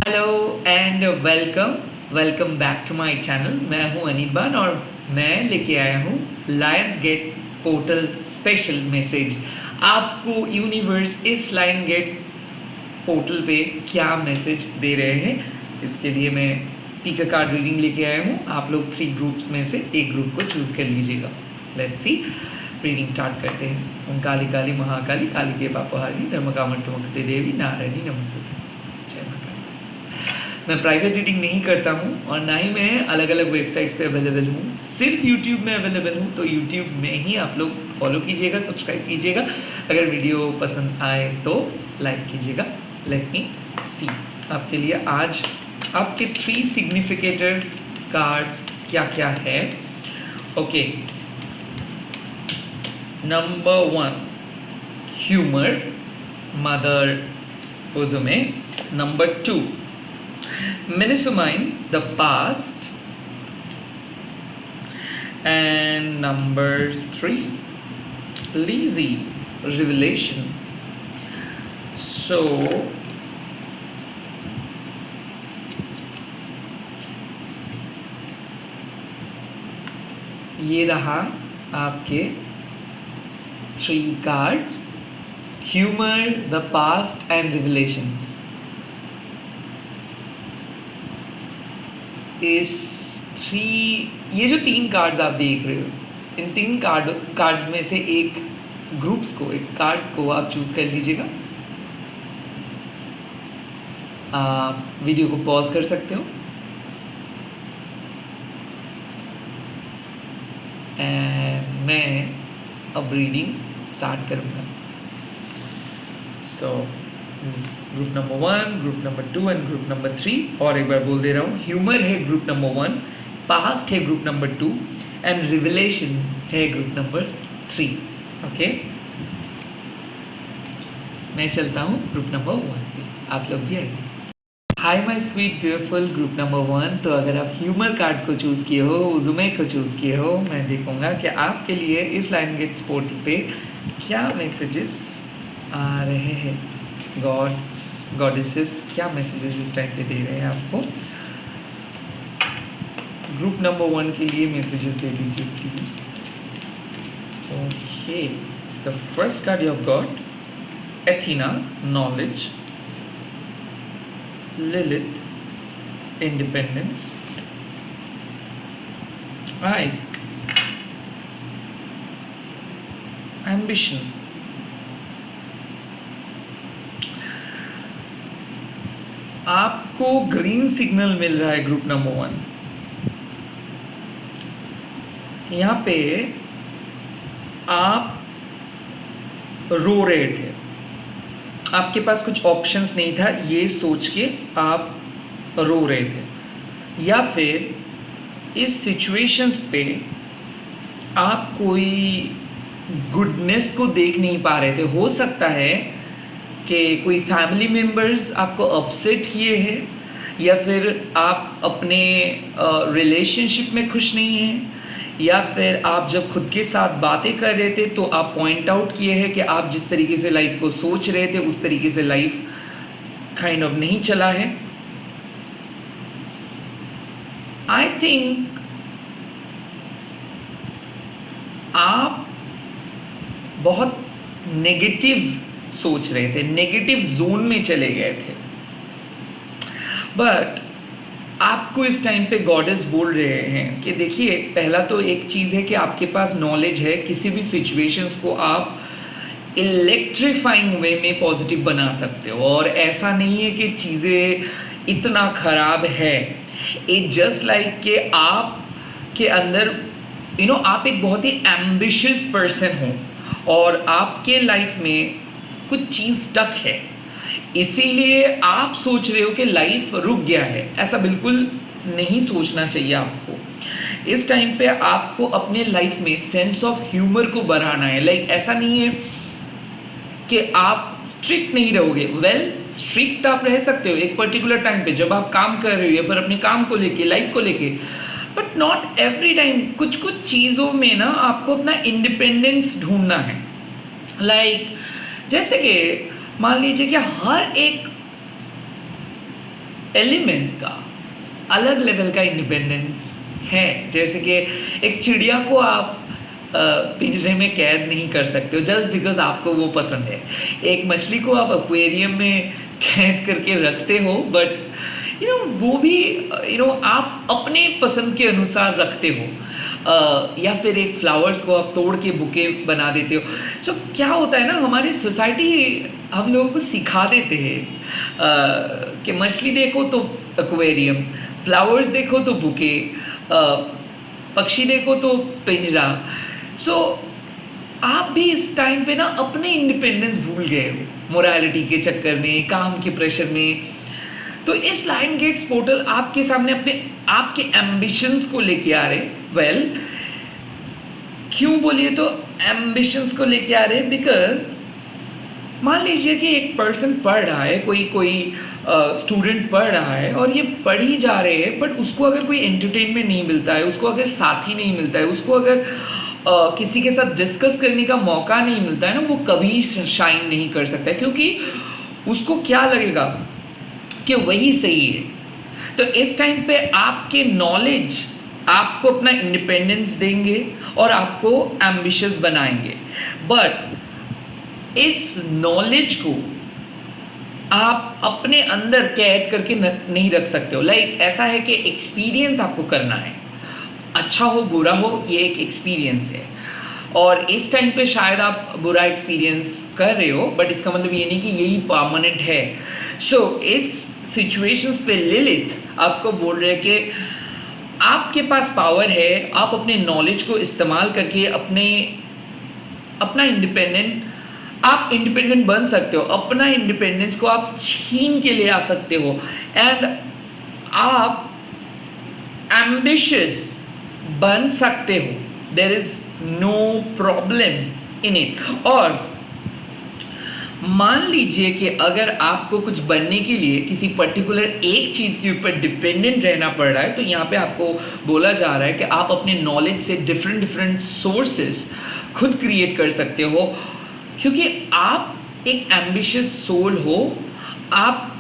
Hello and welcome back to my channel. मैं हूं अनिबान और मैं लेके आया हूं lions gate portal special message. आपको यूनिवर्स इस लायन गेट पोर्टल पे क्या मैसेज दे रहे हैं, इसके लिए मैं पिक कार्ड रीडिंग लेके आया हूं। आप लोग 3 ग्रुप्स में से एक ग्रुप को चूज़ कर लीजिएगा। लेट्स सी, रीडिंग स्टार्ट करते हैं। ओम काली काली महाकाली काली के पापहारी धर्म कामर्तमकते देवी नारायणी नमस्ते। जय माता दी। मैं प्राइवेट रीडिंग नहीं करता हूँ और ना ही मैं अलग अलग वेबसाइट्स पे अवेलेबल हूँ, सिर्फ यूट्यूब में अवेलेबल हूँ। तो यूट्यूब में ही आप लोग फॉलो कीजिएगा, सब्सक्राइब कीजिएगा। अगर वीडियो पसंद आए तो लाइक कीजिएगा। लेट मी सी आपके लिए आज आपके 3 सिग्निफिकेटर कार्ड्स क्या क्या है। ओके, नंबर 1 ह्यूमर, मदर उजुमे। Number 2 Minnesumine, the past. And number 3 Lizzie, revelation. So ये रहा आपके 3 cards, humour, the past and revelations. ये जो 3 कार्ड्स आप देख रहे हो, इन 3 कार्ड्स में से एक कार्ड को आप चूज कर लीजिएगा। आप वीडियो को पॉज कर सकते हो एंड मैं अब रीडिंग स्टार्ट करूँगा। So group number 1, group number 2 and group number 3। और एक बार बोल दे रहा हूँ, ह्यूमर है ग्रुप नंबर 1, पास्ट है ग्रुप नंबर 2 एंड रिविलेशन है ग्रुप नंबर 3। ओके, मैं चलता हूँ ग्रुप नंबर 1 पे, आप लोग भी आइए। Hi my sweet beautiful group number 1। तो अगर आप ह्यूमर कार्ड को चूज़ किए हो, उजुमे को चूज़ किए हो, मैं देखूँगा कि आपके लिए इस लाइन गेट पोर्टल पे क्या मैसेजेस आ रहे हैं। गॉडेसेस क्या मैसेजेस इस टाइम पे दे रहे हैं आपको। ग्रुप नंबर 1 के लिए मैसेजेस दे दीजिए please. Okay, the first card you have got एथीना, knowledge, Lilith, independence, आइक, एम्बिशन। आपको ग्रीन सिग्नल मिल रहा है ग्रुप नंबर 1। यहाँ पे आप रो रहे थे, आपके पास कुछ ऑप्शंस नहीं था, ये सोच के आप रो रहे थे, या फिर इस सिचुएशंस पे आप कोई गुडनेस को देख नहीं पा रहे थे। हो सकता है कि कोई फैमिली मेम्बर्स आपको अपसेट किए हैं, या फिर आप अपने रिलेशनशिप में खुश नहीं हैं, या फिर आप जब खुद के साथ बातें कर रहे थे तो आप पॉइंट आउट किए हैं कि आप जिस तरीके से लाइफ को सोच रहे थे उस तरीके से लाइफ काइंड ऑफ नहीं चला है। आई थिंक आप बहुत नेगेटिव सोच रहे थे, नेगेटिव जोन में चले गए थे। बट आपको इस टाइम पे गॉडेस बोल रहे हैं कि देखिए, पहला तो एक चीज़ है कि आपके पास नॉलेज है, किसी भी सिचुएशंस को आप इलेक्ट्रीफाइंग वे में पॉजिटिव बना सकते हो। और ऐसा नहीं है कि चीज़ें इतना खराब है, इट जस्ट लाइक कि आप के अंदर आप एक बहुत ही एम्बिशियस पर्सन हो और आपके लाइफ में कुछ चीज़ स्टक है, इसीलिए आप सोच रहे हो कि लाइफ रुक गया है। ऐसा बिल्कुल नहीं सोचना चाहिए आपको। इस टाइम पे आपको अपने लाइफ में सेंस ऑफ ह्यूमर को बढ़ाना है। ऐसा नहीं है कि आप स्ट्रिक्ट नहीं रहोगे। स्ट्रिक्ट आप रह सकते हो एक पर्टिकुलर टाइम पे, जब आप काम कर रहे हो या फिर अपने काम को लेके, लाइफ को लेके, बट नॉट एवरी टाइम। कुछ कुछ चीज़ों में ना आपको अपना इंडिपेंडेंस ढूंढना है। जैसे कि मान लीजिए कि हर एक एलिमेंट्स का अलग लेवल का इंडिपेंडेंस है। जैसे कि एक चिड़िया को आप पिंजरे में कैद नहीं कर सकते हो जस्ट बिकॉज आपको वो पसंद है। एक मछली को आप एक्वेरियम में कैद करके रखते हो, बट वो भी आप अपने पसंद के अनुसार रखते हो। या फिर एक फ्लावर्स को आप तोड़ के बुके बना देते हो। सो क्या होता है ना, हमारी सोसाइटी हम लोगों को सिखा देते हैं कि मछली देखो तो एक्वेरियम, फ्लावर्स देखो तो बुके, पक्षी देखो तो पिंजरा। सो आप भी इस टाइम पे ना अपने इंडिपेंडेंस भूल गए हो मोरालिटी के चक्कर में, काम के प्रेशर में। तो इस लाइन गेट्स पोर्टल आपके सामने अपने आपके एम्बिशंस को लेके आ रहे। वेल, क्यों बोलिए तो एम्बिशंस को लेके आ रहे, बिकॉज मान लीजिए कि एक पर्सन पढ़ रहा है, कोई स्टूडेंट पढ़ रहा है और ये पढ़ ही जा रहे हैं, बट उसको अगर कोई एंटरटेनमेंट नहीं मिलता है, उसको अगर साथी नहीं मिलता है, उसको अगर किसी के साथ डिस्कस करने का मौका नहीं मिलता है ना, वो कभी शाइन नहीं कर सकता है, क्योंकि उसको क्या लगेगा कि वही सही है। तो इस टाइम पे आपके नॉलेज आपको अपना इंडिपेंडेंस देंगे और आपको एम्बिशियस बनाएंगे, बट इस नॉलेज को आप अपने अंदर कैद करके नहीं रख सकते हो। लाइक ऐसा है कि एक्सपीरियंस आपको करना है, अच्छा हो बुरा हो, ये एक एक्सपीरियंस है। और इस टाइम पे शायद आप बुरा एक्सपीरियंस कर रहे हो, बट इसका मतलब ये नहीं कि यही परमानेंट है। सो इस सिचुएशंस पे लिलिथ आपको बोल रहे हैं कि आपके पास पावर है, आप अपने नॉलेज को इस्तेमाल करके अपना आप इंडिपेंडेंट बन सकते हो, अपना इंडिपेंडेंस को आप छीन के ले आ सकते हो, एंड आप एम्बिशियस बन सकते हो। There is no problem in it. और मान लीजिए कि अगर आपको कुछ बनने के लिए किसी पर्टिकुलर एक चीज़ के ऊपर डिपेंडेंट रहना पड़ रहा है, तो यहाँ पे आपको बोला जा रहा है कि आप अपने नॉलेज से डिफरेंट सोर्सेस खुद क्रिएट कर सकते हो, क्योंकि आप एक एम्बिशियस सोल हो। आप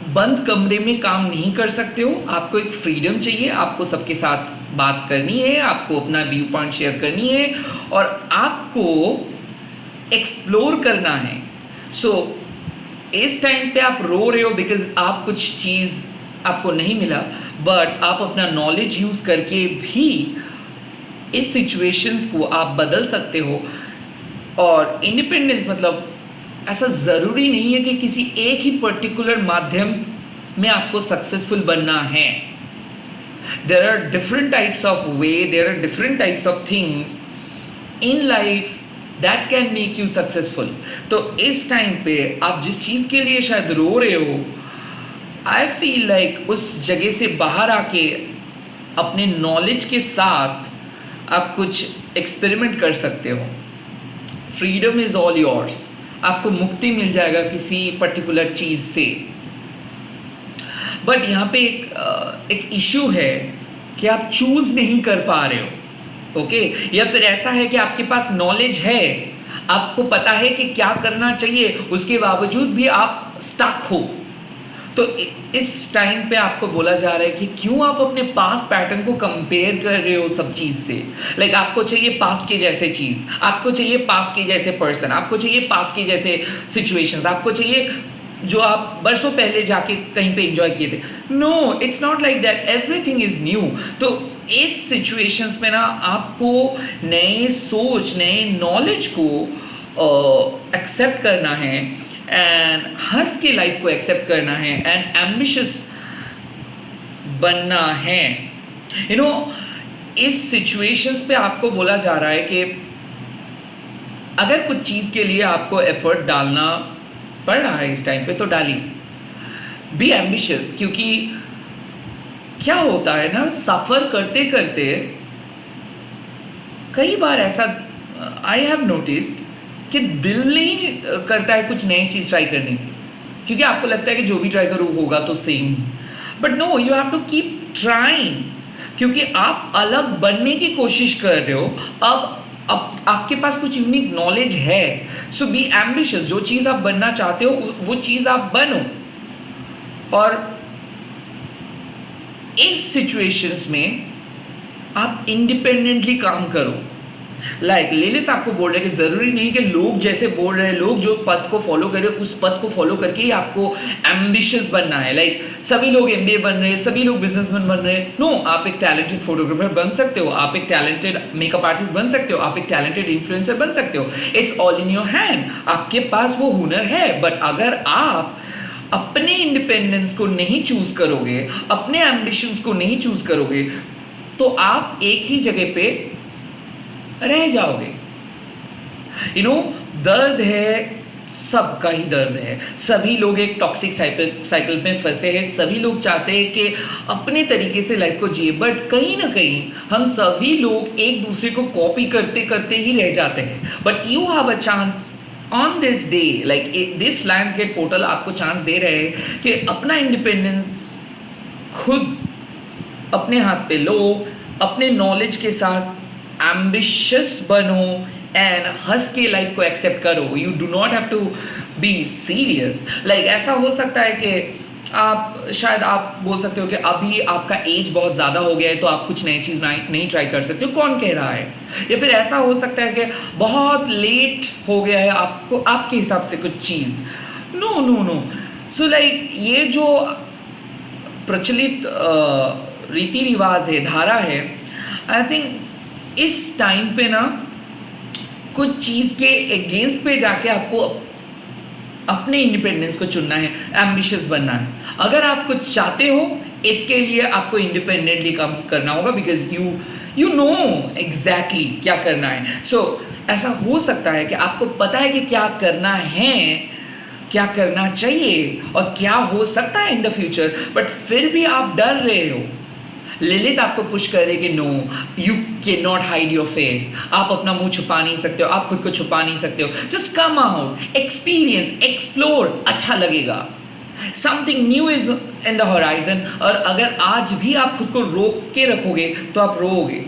बंद कमरे में काम नहीं कर सकते हो, आपको एक फ्रीडम चाहिए, आपको सबके साथ बात करनी है, आपको अपना व्यू पॉइंट शेयर करनी है और आपको एक्सप्लोर करना है। सो इस टाइम पे आप रो रहे हो बिकॉज आप कुछ चीज़ आपको नहीं मिला, बट आप अपना नॉलेज यूज़ करके भी इस सिचुएशंस को आप बदल सकते हो। और इंडिपेंडेंस मतलब ऐसा ज़रूरी नहीं है कि किसी एक ही पर्टिकुलर माध्यम में आपको सक्सेसफुल बनना है। There are different types of way, there are different types of things in life that can make you successful. तो इस टाइम पे आप जिस चीज़ के लिए शायद रो रहे हो, आई फील लाइक उस जगह से बाहर आके अपने नॉलेज के साथ आप कुछ एक्सपेरिमेंट कर सकते हो। फ्रीडम इज ऑल योर्स, आपको मुक्ति मिल जाएगा किसी पर्टिकुलर चीज़ से। बट यहाँ पे एक इशू है कि आप चूज नहीं कर पा रहे हो, ओके? या फिर ऐसा है कि आपके पास नॉलेज है, आपको पता है कि क्या करना चाहिए, उसके बावजूद भी आप स्टक हो। तो इस टाइम पे आपको बोला जा रहा है कि क्यों आप अपने पास्ट पैटर्न को कंपेयर कर रहे हो सब चीज़ से। लाइक आपको चाहिए पास्ट के जैसे चीज़, आपको चाहिए पास्ट के जैसे पर्सन, आपको चाहिए पास्ट के जैसे सिचुएशंस, आपको चाहिए जो आप बरसों पहले जाके कहीं पे एंजॉय किए थे। No, it's not like that, everything is new. तो इस सिचुएशंस में ना आपको नए सोच, नए नॉलेज को एक्सेप्ट करना है एंड हंस के लाइफ को एक्सेप्ट करना है एंड एम्बिशियस बनना है। यू नो, इस सिचुएशंस पे आपको बोला जा रहा है कि अगर कुछ चीज़ के लिए आपको एफर्ट डालना पड़ रहा है इस टाइम पे, तो डालिए, बी एम्बिशियस। क्योंकि क्या होता है ना, सफ़र करते करते कई बार ऐसा आई हैव नोटिस्ड कि दिल नहीं करता है कुछ नई चीज़ ट्राई करने की, क्योंकि आपको लगता है कि जो भी ट्राई करूँ होगा तो सेम ही। But no, you have to keep trying, क्योंकि आप अलग बनने की कोशिश कर रहे हो। अब आपके पास कुछ यूनिक नॉलेज है, सो बी एम्बिशियस। जो चीज़ आप बनना चाहते हो वो चीज़ आप बनो। और इस सिचुएशंस में आप इंडिपेंडेंटली काम करो। ललित आपको बोल रहे हैं कि जरूरी नहीं कि लोग जैसे बोल रहे हैं, लोग जो पथ को फॉलो करे उस पथ को फॉलो करके ही आपको एम्बिशियस बनना है। सभी लोग एमबीए बन रहे हैं, सभी लोग बिजनेसमैन बन रहे हैं। नो, आप एक टैलेंटेड फोटोग्राफर बन सकते हो, आप एक टैलेंटेड मेकअप आर्टिस्ट बन सकते हो, आप एक टैलेंटेड इन्फ्लुएंसर बन सकते हो। It's all in your hand, आपके पास वो हुनर है। बट अगर आप अपने इंडिपेंडेंस को नहीं चूज करोगे, अपने एम्बिशंस को नहीं चूज करोगे, तो आप एक ही जगह पे रह जाओगे। दर्द है, सबका ही दर्द है। सभी लोग एक टॉक्सिक साइकिल में फंसे हैं। सभी लोग चाहते हैं कि अपने तरीके से लाइफ को जिए, बट कहीं ना कहीं हम सभी लोग एक दूसरे को कॉपी करते करते ही रह जाते हैं। But you have a chance on this day, this Lionsgate portal आपको चांस दे रहे हैं कि अपना इंडिपेंडेंस खुद अपने हाथ पे लो, अपने नॉलेज के साथ एम्बिशियस बनो एंड हंस के लाइफ को एक्सेप्ट करो। You do not have to be serious. ऐसा हो सकता है कि शायद आप बोल सकते हो कि अभी आपका एज बहुत ज़्यादा हो गया है तो आप कुछ नई चीज़ नहीं ट्राई कर सकते हो। कौन कह रहा है? या फिर ऐसा हो सकता है कि बहुत लेट हो गया है आपको, आपके हिसाब से कुछ चीज़। No no no. सो ये जो प्रचलित रीति रिवाज है, धारा है, आई थिंक इस टाइम पे ना कुछ चीज़ के अगेंस्ट पे जाके आपको अपने इंडिपेंडेंस को चुनना है, एम्बिशियस बनना है। अगर आप कुछ चाहते हो, इसके लिए आपको इंडिपेंडेंटली काम करना होगा, बिकॉज यू नो एग्जैक्टली क्या करना है। सो ऐसा हो सकता है कि आपको पता है कि क्या करना है, क्या करना चाहिए और क्या हो सकता है इन द फ्यूचर, बट फिर भी आप डर रहे हो। ललित आपको पुश कर रहे कि no, you can not hide your face. आप अपना मुंह छुपा नहीं सकते हो, आप खुद को छुपा नहीं सकते हो। Just come out, experience, explore, अच्छा लगेगा। Something new is in the horizon. और अगर आज भी आप खुद को रोक के रखोगे तो आप रोओगे।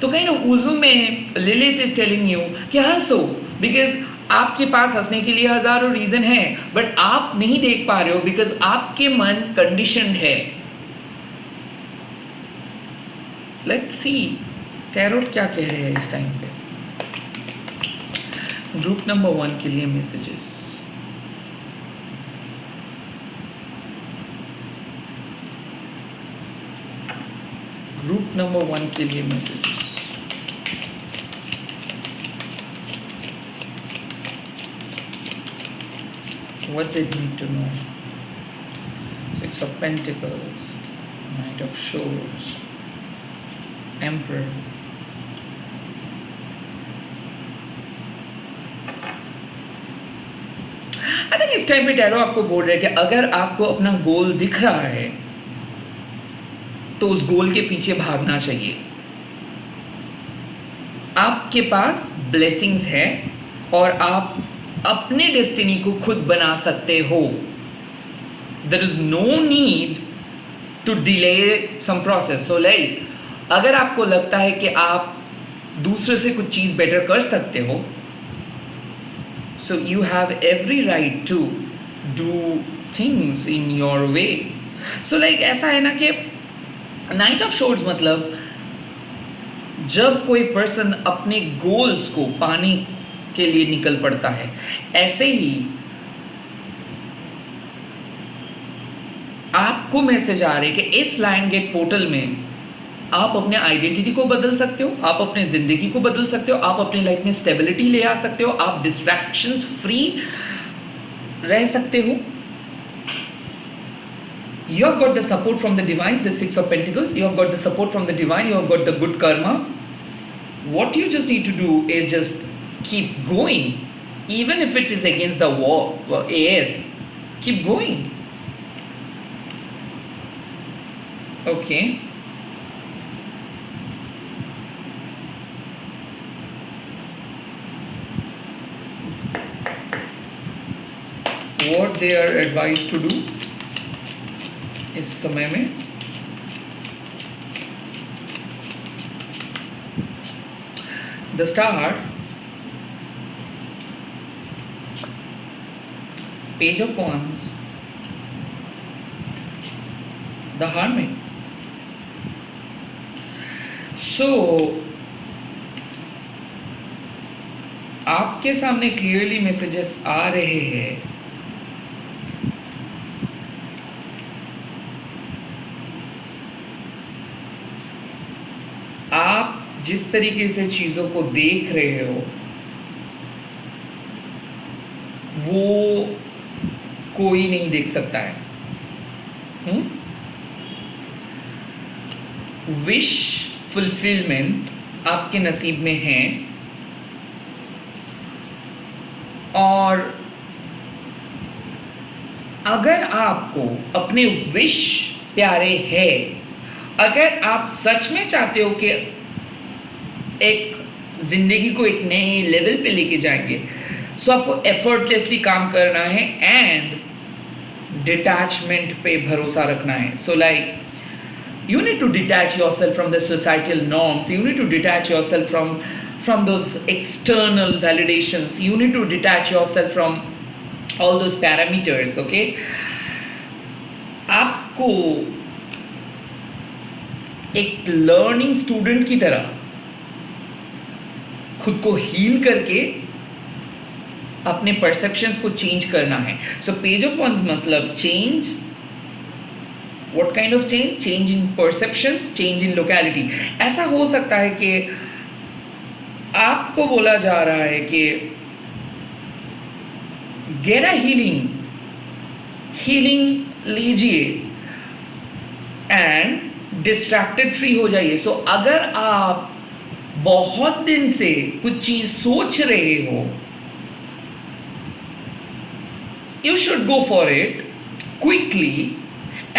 तो कहीं ना उज़ू में ललित इज टेलिंग यू कि हंसो, बिकॉज आपके पास हंसने के लिए हजारों रीजन है, बट आप नहीं देख पा रहे हो बिकॉज आपके मन कंडीशनड है। लेट्स सी टैरोट क्या कह रहे हैं इस टाइम पे। ग्रुप नंबर 1 के लिए मैसेजेस। ग्रुप नंबर 1 के लिए messages. What they need to know. 6 of Pentacles, Knight of Swords, Emperor. I think इस टाइम पे टैरो आपको बोल रहे हैं कि अगर आपको अपना गोल दिख रहा है तो उस गोल के पीछे भागना चाहिए। आपके पास ब्लेसिंग्स है और आप अपने डेस्टिनी को खुद बना सकते हो। There is no need to delay some process. So अगर आपको लगता है कि आप दूसरे से कुछ चीज बेटर कर सकते हो, so you have every right to do things in your way. So ऐसा है ना कि नाइट ऑफ शोर्ड्स मतलब जब कोई पर्सन अपने गोल्स को पाने के लिए निकल पड़ता है, ऐसे ही आपको मैसेज आ रहे कि इस लायन गेट पोर्टल में आप अपने आइडेंटिटी को बदल सकते हो, आप अपने जिंदगी को बदल सकते हो, आप अपनी लाइफ में स्टेबिलिटी ले आ सकते हो, आप डिस्ट्रैक्शंस फ्री रह सकते हो। You have got the support from the divine, the 6 of Pentacles. You have got the support from the divine. You have got the good karma. What you just need to do is just keep going, even if it is against the wall, air. Keep going. Okay. What they are advised to do इस समय में, the star, page of wands, the hermit. So आपके सामने clearly messages आ रहे हैं आप जिस तरीके से चीजों को देख रहे हो वो कोई नहीं देख सकता है। विश फुलफिलमेंट आपके नसीब में है, और अगर आपको अपने विश प्यारे है, अगर आप सच में चाहते हो कि एक जिंदगी को एक नए लेवल पे लेके जाएंगे, सो आपको एफर्टलेसली काम करना है एंड डिटैचमेंट पे भरोसा रखना है। So like you need to detach yourself from the societal norms, you need to detach yourself from those external validations, you need to detach yourself from all those parameters, okay? आपको एक learning student की तरह खुद को heal करके अपने perceptions को change करना है। सो पेज ऑफ वंस मतलब change. What kind of change? Change in perceptions, change in locality. ऐसा हो सकता है कि आपको बोला जा रहा है कि get a healing, healing लीजिए and distracted free हो जाइए। So अगर आप बहुत दिन से कुछ चीज सोच रहे हो, you should go for it quickly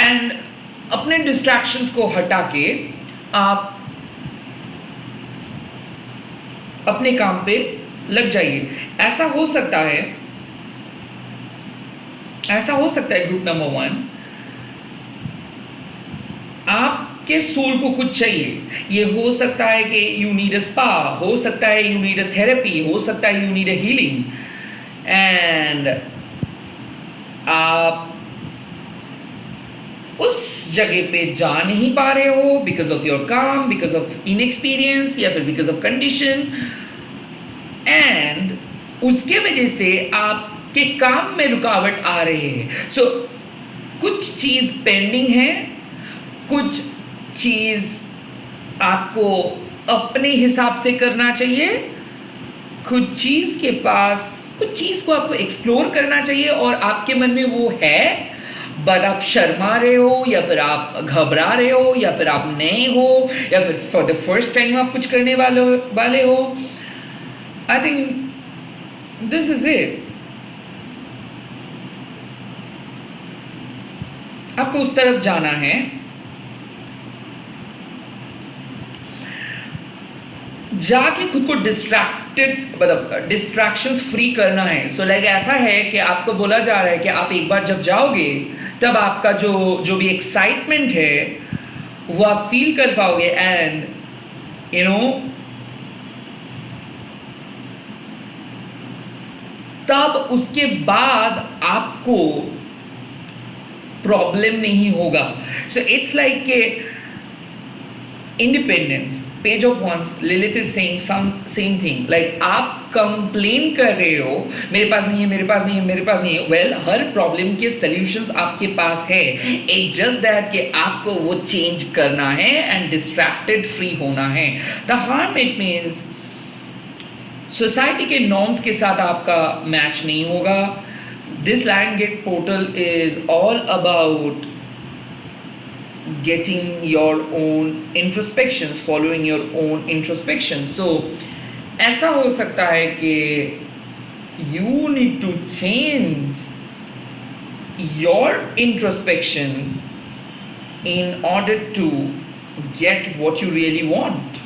and अपने डिस्ट्रैक्शंस को हटा के आप अपने काम पे लग जाइए। ऐसा हो सकता है ग्रुप नंबर 1, आपके सोल को कुछ चाहिए। ये हो सकता है कि यू नीड अ स्पा, हो सकता है यू नीड अ थेरेपी, हो सकता है you need a healing, and आप उस जगह पे जा नहीं पा रहे हो बिकॉज ऑफ योर काम, बिकॉज ऑफ इनएक्सपीरियंस, या फिर बिकॉज ऑफ कंडीशन, एंड उसके वजह से आपके काम में रुकावट आ रही है। सो कुछ चीज पेंडिंग है, कुछ चीज आपको अपने हिसाब से करना चाहिए, कुछ चीज को आपको एक्सप्लोर करना चाहिए और आपके मन में वो है, बट आप शर्मा रहे हो, या फिर आप घबरा रहे हो, या फिर आप नए हो, या फिर फॉर द फर्स्ट टाइम आप कुछ करने वाले हो। I think this is it. आपको उस तरफ जाना है। जाके खुद को मतलब डिस्ट्रैक्शंस फ्री करना है। सो लाइक ऐसा है कि आपको बोला जा रहा है कि आप एक बार जब जाओगे तब आपका जो भी एक्साइटमेंट है वो आप फील कर पाओगे, एंड यू नो तब उसके बाद आपको प्रॉब्लम नहीं होगा। सो इट्स लाइक के independence, page of wands, Lilith is saying same thing. Like आप कंप्लेन कर रहे हो मेरे पास नहीं है, मेरे पास नहीं है, मेरे पास नहीं है। वेल, हर प्रॉब्लम के सॉल्यूशंस आपके पास है। इट्स जस्ट दैट कि आपको वो चेंज करना है एंड डिस्ट्रैक्टेड फ्री होना है। द हर्मिट मीन्स सोसाइटी के नॉर्म्स के साथ आपका मैच नहीं होगा। This lion gate portal is all about getting your own introspections, following your own introspection. So ऐसा हो सकता है कि you need to change your introspection in order to get what you really want.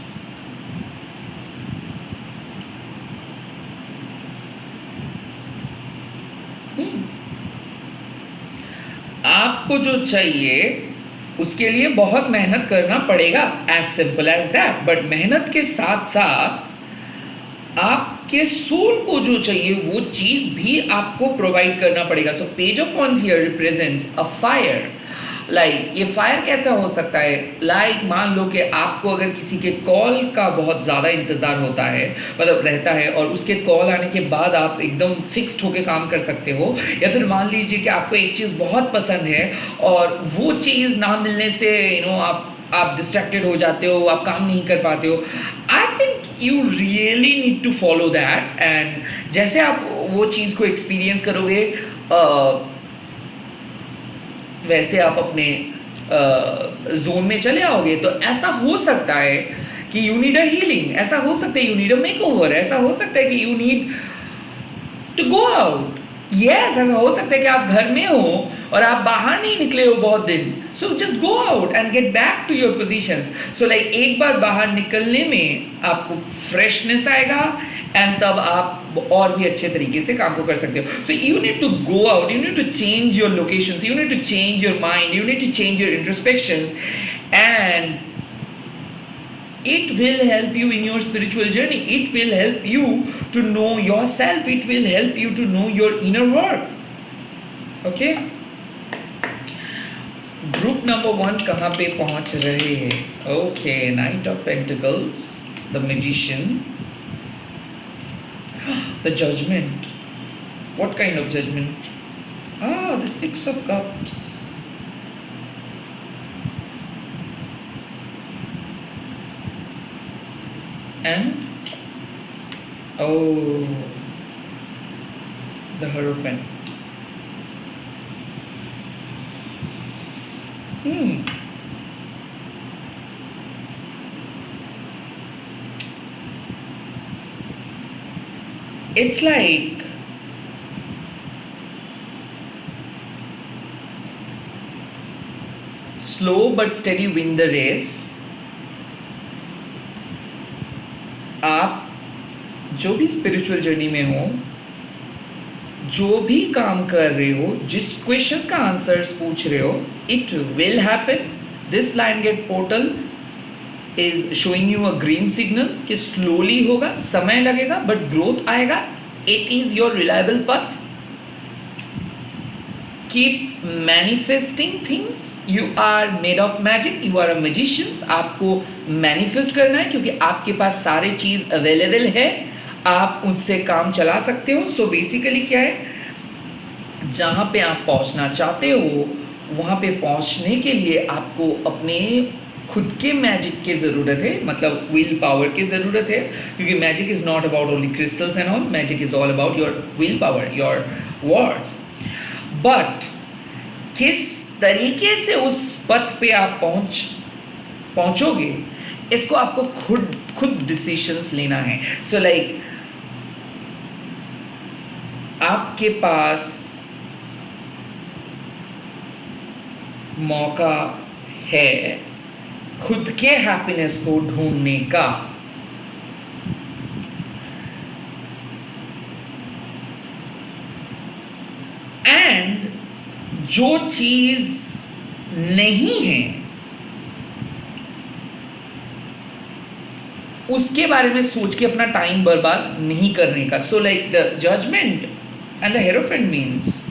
आपको जो चाहिए उसके लिए बहुत मेहनत करना पड़ेगा, as simple as that. But मेहनत के साथ साथ आपके सोल को जो चाहिए वो चीज भी आपको प्रोवाइड करना पड़ेगा। So page of wands here represents a fire. Like ये फायर कैसा हो सकता है, लाइक मान लो कि आपको अगर किसी के कॉल का बहुत ज़्यादा इंतज़ार होता है, मतलब रहता है, और उसके कॉल आने के बाद आप एकदम फिक्स्ड होकर काम कर सकते हो, या फिर मान लीजिए कि आपको एक चीज़ बहुत पसंद है और वो चीज़ ना मिलने से आप डिस्ट्रैक्टेड हो जाते हो, आप काम नहीं कर पाते हो। I think you really need to follow that, and जैसे आप वो चीज़ को एक्सपीरियंस करोगे वैसे आप अपने जोन में चले आओगे। तो ऐसा हो सकता है कि यू नीड अ हीलिंग, ऐसा हो सकता है यू नीड अ मेकओवर, ऐसा हो सकता है कि you need to go out. Yes, ऐसा हो सकता है कि आप घर में हो और आप बाहर नहीं निकले हो बहुत दिन, so just go out and get back to your positions. So like एक बार बाहर निकलने में आपको फ्रेशनेस आएगा एंड तब आप और भी अच्छे तरीके से काम को कर सकते हो। So you need to go out, you need to change your locations, you need to change your mind, you need to change your introspections, and it will help you in your spiritual journey. It will help you to know yourself, it will help you to know your inner world. Okay, group number 1 कहाँ पे पहुंच रहे हैं? Okay, knight of pentacles, the magician, the judgement. What kind of judgment? The 6 of cups. And the Hierophant. It's like slow but steady win the race. आप जो भी spiritual journey में हो, जो भी काम कर रहे हो, जिस क्वेश्चंस का आंसर्स पूछ रहे हो, it will happen. This lion gate portal is showing you a green signal कि स्लोली होगा, समय लगेगा, बट ग्रोथ आएगा. It is your reliable path. Keep manifesting things. You are made of magic, you are a magicians. आपको manifest करना है क्योंकि आपके पास सारे चीज अवेलेबल है, आप उनसे काम चला सकते हो. सो बेसिकली क्या है, जहाँ पे आप पहुँचना चाहते हो वहाँ पे पहुँचने के लिए आपको अपने खुद के मैजिक की ज़रूरत है, मतलब विल पावर की ज़रूरत है. क्योंकि magic is not about only crystals and all, magic is all about your will power, your words. But किस तरीके से उस पथ पे आप पहुंचोगे, इसको आपको खुद डिसीजंस लेना है. सो लाइक आपके पास मौका है खुद के हैप्पीनेस को ढूंढने का. एंड जो चीज नहीं है उसके बारे में सोच के अपना टाइम बर्बाद नहीं करने का. So like the judgement and the hierophant means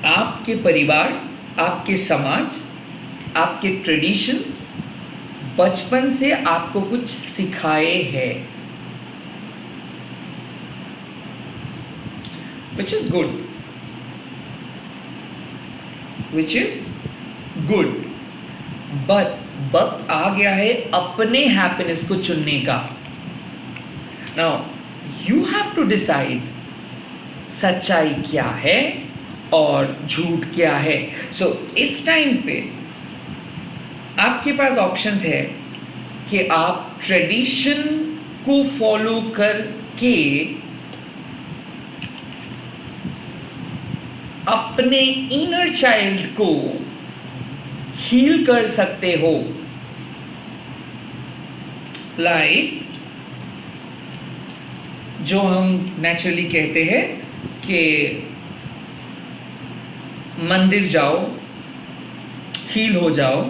आपके परिवार, आपके समाज, आपके ट्रेडिशंस बचपन से आपको कुछ सिखाए हैं, which is good, but वक्त आ गया है अपने हैप्पीनेस को चुनने का. Now you have to decide सच्चाई क्या है और झूठ क्या है. सो इस टाइम पे आपके पास ऑप्शंस है कि आप ट्रेडिशन को फॉलो करके अपने इनर चाइल्ड को हील कर सकते हो. लाइक जो हम नेचुरली कहते हैं कि मंदिर जाओ, हील हो जाओ,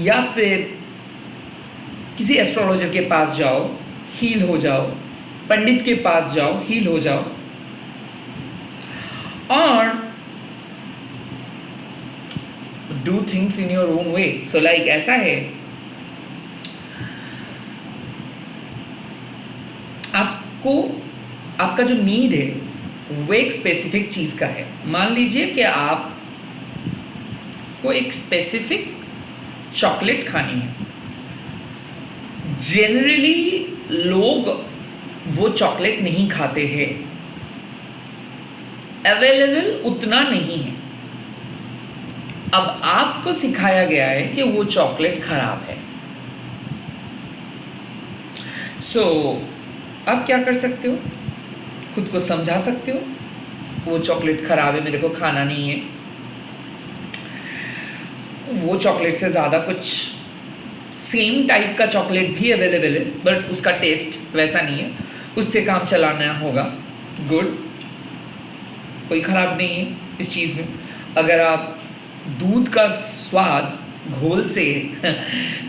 या फिर किसी एस्ट्रोलॉजर के पास जाओ, हील हो जाओ, पंडित के पास जाओ, हील हो जाओ, और do things in your own way. So like ऐसा है, आपको आपका जो नीड है वो एक स्पेसिफिक चीज का है. मान लीजिए कि आप को एक स्पेसिफिक चॉकलेट खानी है. जनरली लोग वो चॉकलेट नहीं खाते हैं, अवेलेबल उतना नहीं है. अब आपको सिखाया गया है कि वो चॉकलेट खराब है. सो आप क्या कर सकते हो, खुद को समझा सकते हो वो चॉकलेट खराब है, मेरे को खाना नहीं है. वो चॉकलेट से ज़्यादा कुछ सेम टाइप का चॉकलेट भी अवेलेबल है, बट उसका टेस्ट वैसा नहीं है, उससे काम चलाना होगा. गुड, कोई ख़राब नहीं है इस चीज़ में. अगर आप दूध का स्वाद घोल से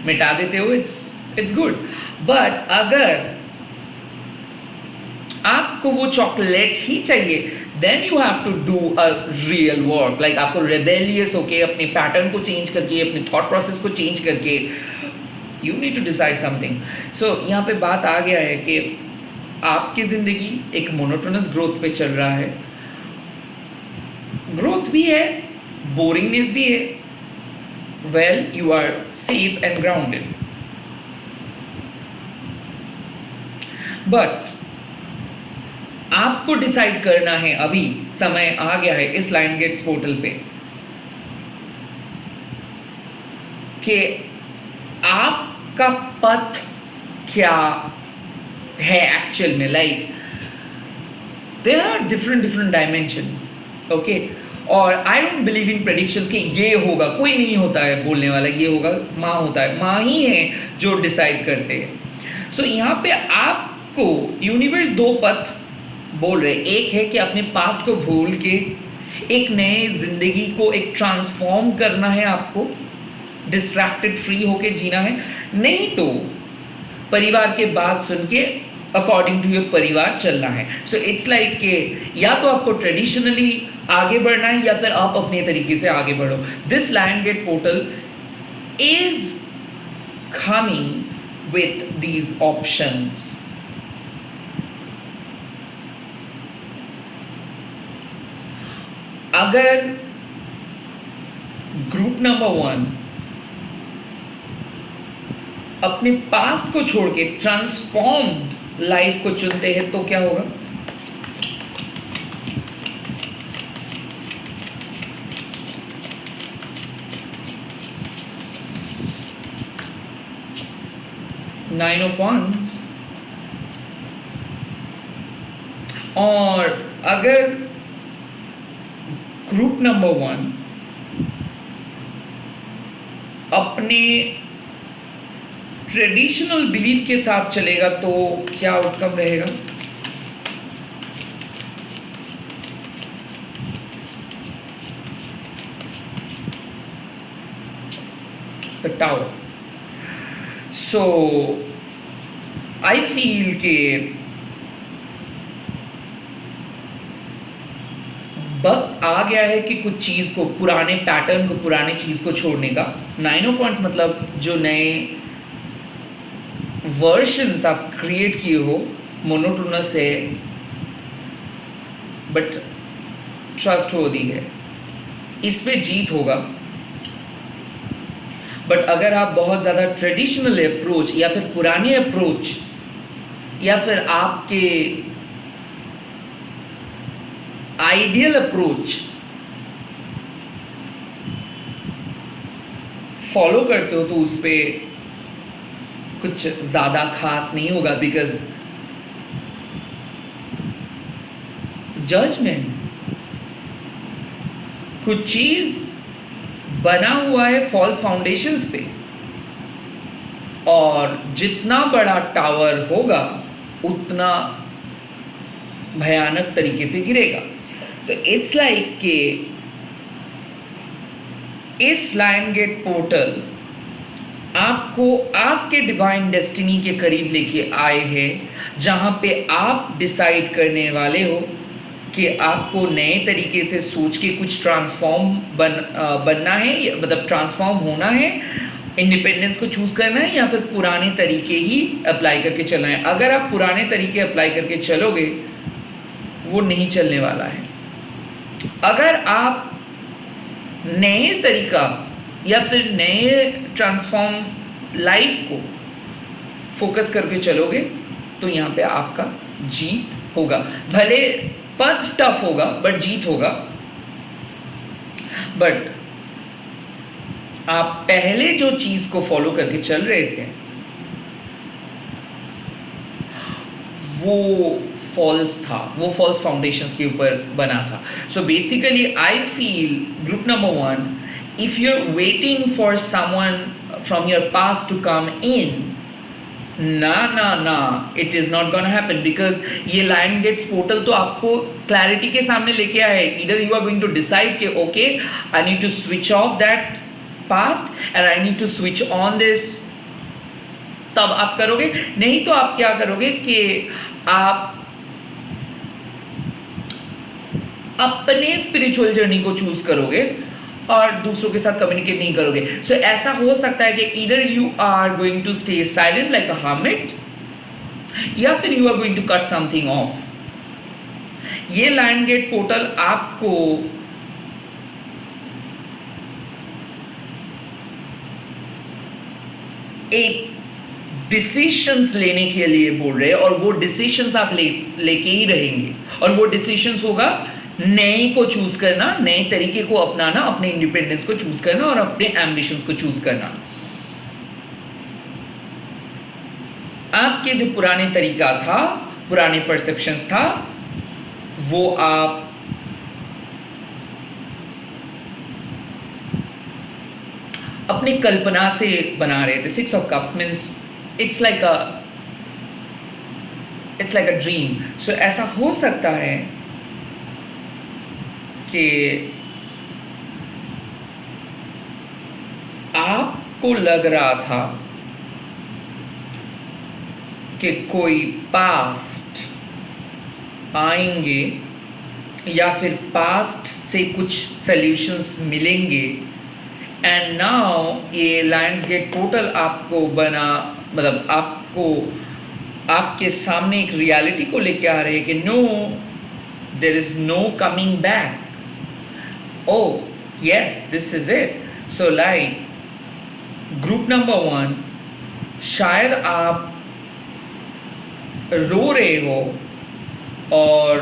मिटा देते हो, इट्स गुड. बट अगर आपको वो चॉकलेट ही चाहिए, then you have to do a real work. Like आपको रेबेलियस होके अपने पैटर्न को चेंज करके, अपने थॉट प्रोसेस को चेंज करके, you need to decide something. So यहाँ पे बात आ गया है कि आपकी ज़िंदगी एक मोनोटोनस ग्रोथ पे चल रहा है. ग्रोथ भी है, बोरिंगनेस भी है. Well, you are safe and grounded. But आपको डिसाइड करना है, अभी समय आ गया है इस लाइन गेट्स पोर्टल पे, कि आपका पथ क्या है एक्चुअल में. Like there are different dimensions, okay. और I don't believe in predictions कि ये होगा, कोई नहीं होता है बोलने वाला, ये होगा, माँ होता है, माँ ही है जो डिसाइड करते हैं. सो यहाँ पे आपको यूनिवर्स दो पथ बोल रहे. एक है कि अपने पास्ट को भूल के एक नए जिंदगी को एक ट्रांसफॉर्म करना है, आपको डिस्ट्रैक्टेड फ्री होके जीना है. नहीं तो परिवार के बात सुन के अकॉर्डिंग टू योर परिवार चलना है. सो इट्स लाइक के या तो आपको ट्रेडिशनली आगे बढ़ना है या फिर आप अपने तरीके से आगे बढ़ो. This lion gate portal is coming with these options. अगर ग्रुप नंबर 1 अपने पास्ट को छोड़ के ट्रांसफॉर्म्ड लाइफ को चुनते हैं तो क्या होगा. Nine of wands. और अगर ग्रुप नंबर 1 अपने ट्रेडिशनल बिलीफ के साथ चलेगा तो क्या आउटकम रहेगा. The tower. So I feel के वक्त आ गया है कि कुछ चीज को, पुराने पैटर्न को, पुराने चीज को छोड़ने का. 9 ऑफ वंस मतलब जो नए वर्जन्स आप क्रिएट किए हो, मोनोटोनस है बट ट्रस्टवर्दी है, इस पे जीत होगा. बट अगर आप बहुत ज़्यादा ट्रेडिशनल अप्रोच या फिर पुराने अप्रोच या फिर आपके आइडियल अप्रोच फॉलो करते हो तो उस पर कुछ ज़्यादा खास नहीं होगा. बिकॉज जजमेंट, कुछ चीज़ बना हुआ है फॉल्स फाउंडेशंस पे, और जितना बड़ा टावर होगा उतना भयानक तरीके से गिरेगा. सो इट्स लाइक के इस लायन गेट पोर्टल आपको आपके डिवाइन डेस्टिनी के करीब लेके आए हैं, जहाँ पे आप डिसाइड करने वाले हो कि आपको नए तरीके से सोच के कुछ बनना है, मतलब ट्रांसफॉर्म होना है, इंडिपेंडेंस को चूज करना है, या फिर पुराने तरीके ही अप्लाई करके चलना है। अगर आप पुराने तरीके अप्लाई करके चलोगे, वो नहीं चलने वाला है। अगर आप नए तरीका या फिर नए ट्रांसफॉर्म लाइफ को फोकस करके चलोगे, तो यहाँ पे आपका जीत होगा। भले पथ टफ होगा बट जीत होगा। बट आप पहले जो चीज को फॉलो करके चल रहे थे, वो फॉल्स था, वो फॉल्स फाउंडेशंस के ऊपर बना था। So basically I feel group number 1, if you are waiting for someone from your past to come in, ना, it is not gonna happen, because ये लाइन गेट्स पोर्टल तो आपको क्लैरिटी के सामने लेके आए। इधर you are going to decide कि okay, I need to switch off that past and I need to switch on this, तब आप करोगे। नहीं तो आप क्या करोगे कि आप अपने स्पिरिचुअल जर्नी को चूज करोगे और दूसरों के साथ कम्युनिकेट नहीं करोगे। सो ऐसा हो सकता है कि either you are going to stay silent like a hermit, या फिर you are going to cut something off. ये लाइन गेट पोर्टल आपको एक डिसीशंस लेने के लिए बोल रहे हैं, और वो डिसीशंस आप लेके ही रहेंगे। और वो डिसीशंस होगा नए को चूज करना, नए तरीके को अपनाना, अपने इंडिपेंडेंस को चूज करना और अपने एम्बिशंस को चूज करना। आपके जो पुराने तरीका था, पुराने परसेप्शंस था, वो आप अपने कल्पना से बना रहे थे। 6 of Cups means it's like a dream. So ऐसा हो सकता है कि आपको लग रहा था कि कोई पास्ट आएंगे या फिर पास्ट से कुछ सॉल्यूशंस मिलेंगे, एंड नाउ ये लायंस गेट पोर्टल आपको मतलब आपको आपके सामने एक रियलिटी को लेके आ रहे हैं कि no, there is no coming back. Oh, yes, this is it. So like group number 1, शायद आप रो रहे हो और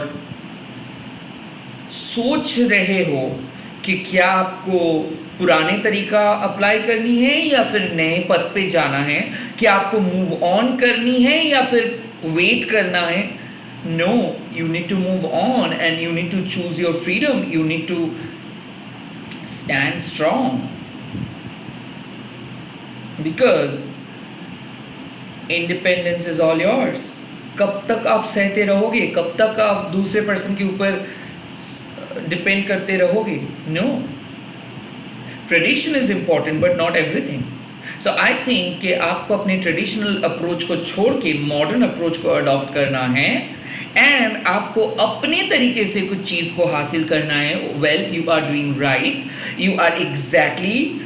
सोच रहे हो कि क्या आपको पुराने तरीका अप्लाई करनी है या फिर नए पद पे जाना है, कि आपको मूव ऑन करनी है या फिर वेट करना है। No, you need to move on and you need to choose your freedom, you need to stand strong, because independence is all yours. कब तक आप सहते रहोगे? कब तक आप दूसरे पर्सन के ऊपर डिपेंड करते रहोगे? No, tradition is important but not everything. So I think कि आपको अपने ट्रेडिशनल अप्रोच को छोड़ के मॉडर्न अप्रोच को अडॉप्ट करना है, एंड आपको अपने तरीके से कुछ चीज़ को हासिल करना है। Well, you are doing right, you are exactly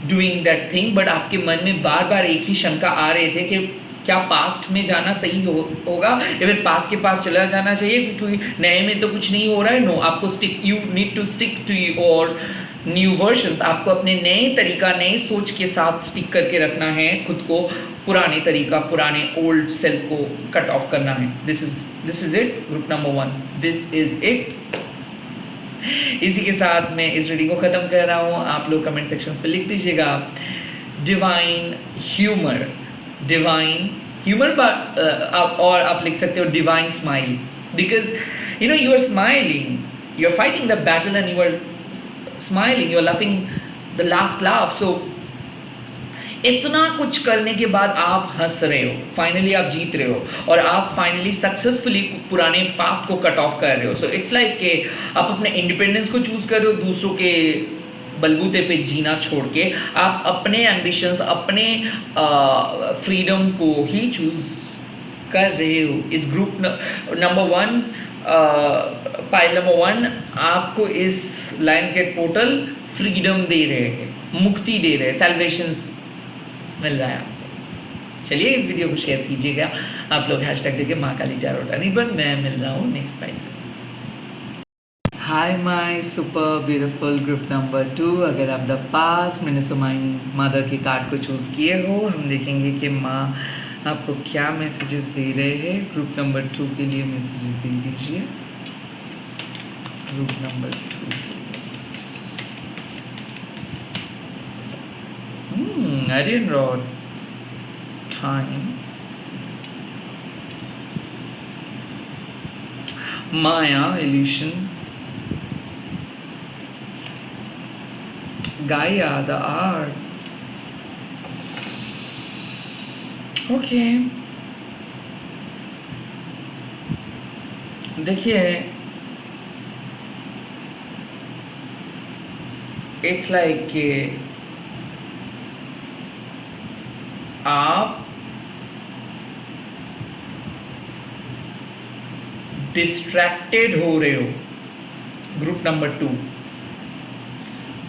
doing that thing, but आपके मन में बार बार एक ही शंका आ रहे थे कि क्या पास्ट में जाना सही होगा या फिर पास्ट के पास चला जाना चाहिए, क्योंकि नए में तो कुछ नहीं हो रहा है। नो, आपको you need to stick to your new version. आपको अपने नए तरीका, नए सोच के साथ स्टिक करके रखना है खुद को, पुराने तरीका, पुराने ओल्ड सेल्फ को कट ऑफ करना है। This is it, group number 1, this is it. इसी के साथ मैं इस रीडिंग को ख़त्म कर रहा हूँ। आप लोग कमेंट सेक्शंस पे लिख दीजिएगा डिवाइन ह्यूमर, और आप लिख सकते हो divine smile, because you know you are smiling, you are fighting the battle and you are smiling, you are laughing the last laugh. So इतना कुछ करने के बाद आप हंस रहे हो, फाइनली आप जीत रहे हो और आप फाइनली सक्सेसफुली पुराने पास्ट को कट ऑफ कर रहे हो। सो इट्स लाइक कि आप अपने इंडिपेंडेंस को चूज कर रहे हो दूसरों के बलबूते पे जीना छोड़ के आप अपने एम्बिशंस, अपने फ्रीडम को ही चूज कर रहे हो। इस ग्रुप नंबर 1, पाइल नंबर 1 आपको इस लायंस गेट पोर्टल फ्रीडम दे रहे हैं, मुक्ति दे रहे हैं, सैल्वेशंस मिल रहा है आपको। चलिए इस वीडियो को शेयर कीजिएगा आप लोग, हैशटैग देके माँ काली टैरोट अनिर्बन। मैं मिल रहा हूँ next pile. Hi my super beautiful group number 2, अगर आप the past minutes of my mother के कार्ड को चूज़ किए हो, हम देखेंगे कि माँ आपको क्या मैसेजेस दे रहे हैं। ग्रुप नंबर 2 के लिए मैसेजेस दे दीजिए। Group number 2 Arianrhod time, Maya illusion, Gaia, the art. Okay. देखिए, it's like कि आप डिस्ट्रैक्टेड हो रहे हो। ग्रुप नंबर 2,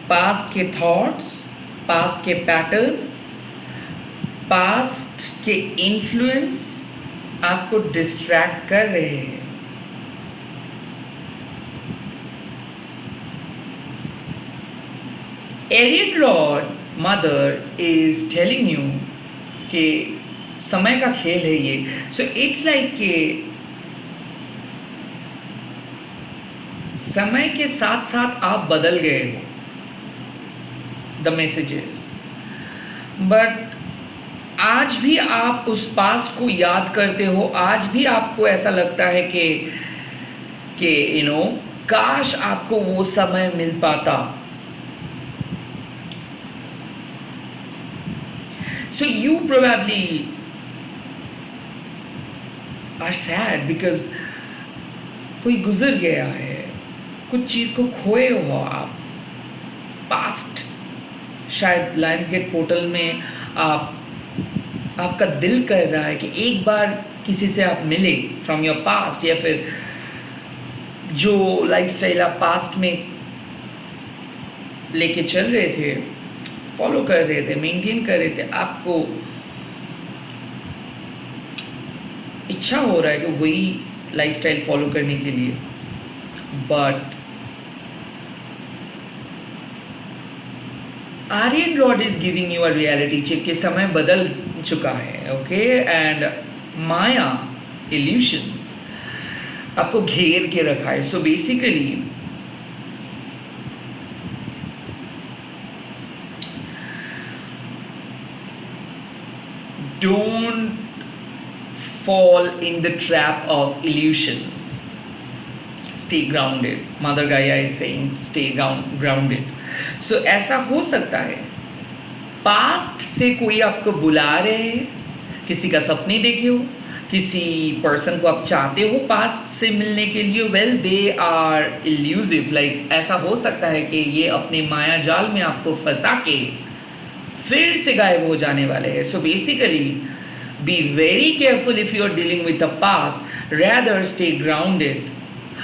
पास्ट के थॉट्स, पास्ट के पैटर्न, पास्ट के इन्फ्लुएंस आपको डिस्ट्रैक्ट कर रहे हैं। Arianrhod mother is telling you कि समय का खेल है ये। सो इट्स लाइक कि समय के साथ साथ आप बदल गए हो, द मैसेजेस, बट आज भी आप उस पास्ट को याद करते हो। आज भी आपको ऐसा लगता है कि यू नो काश आपको वो समय मिल पाता। So you probably are sad because कोई गुजर गया है, कुछ चीज को खोए हो आप। पास्ट शायद लायंस गेट पोर्टल में आपका दिल कर रहा है कि एक बार किसी से आप मिले फ्रॉम योर पास्ट, या फिर जो लाइफस्टाइल आप पास्ट में लेके चल रहे थे, फॉलो कर रहे थे, मेंटेन कर रहे थे, आपको इच्छा हो रहा है कि वही लाइफस्टाइल फॉलो करने के लिए, but Arianrhod is giving you a reality check कि समय बदल चुका है। ओके, एंड माया इल्यूशंस आपको घेर के रखा है। So basically don't fall in the trap of illusions. Stay grounded. Mother Gaia is saying stay grounded. So ऐसा हो सकता है पास्ट से कोई आपको बुला रहे हैं, किसी का सपने देखे हो, किसी पर्सन को आप चाहते हो पास्ट से मिलने के लिए। Well they are illusive, like ऐसा हो सकता है कि ये अपने माया जाल में आपको फंसा के फिर से गायब हो जाने वाले हैं। So basically be very careful if you are dealing with the past, rather stay grounded.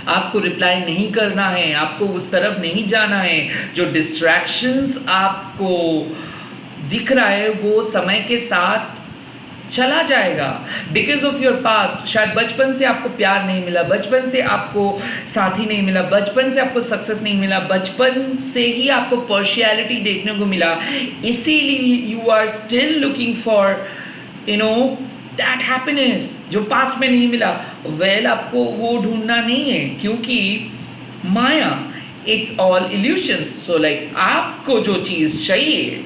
आपको रिप्लाई नहीं करना है, आपको उस तरफ नहीं जाना है। जो डिस्ट्रैक्शंस आपको दिख रहा है वो समय के साथ चला जाएगा। बिकॉज ऑफ योर पास्ट, शायद बचपन से आपको प्यार नहीं मिला, बचपन से आपको साथी नहीं मिला, बचपन से आपको सक्सेस नहीं मिला, बचपन से ही आपको पर्शियलिटी देखने को मिला, इसीलिए you are still looking for you know that happiness जो पास्ट में नहीं मिला। वेल आपको वो ढूंढना नहीं है, क्योंकि maya it's all illusions. So like आपको जो चीज़ चाहिए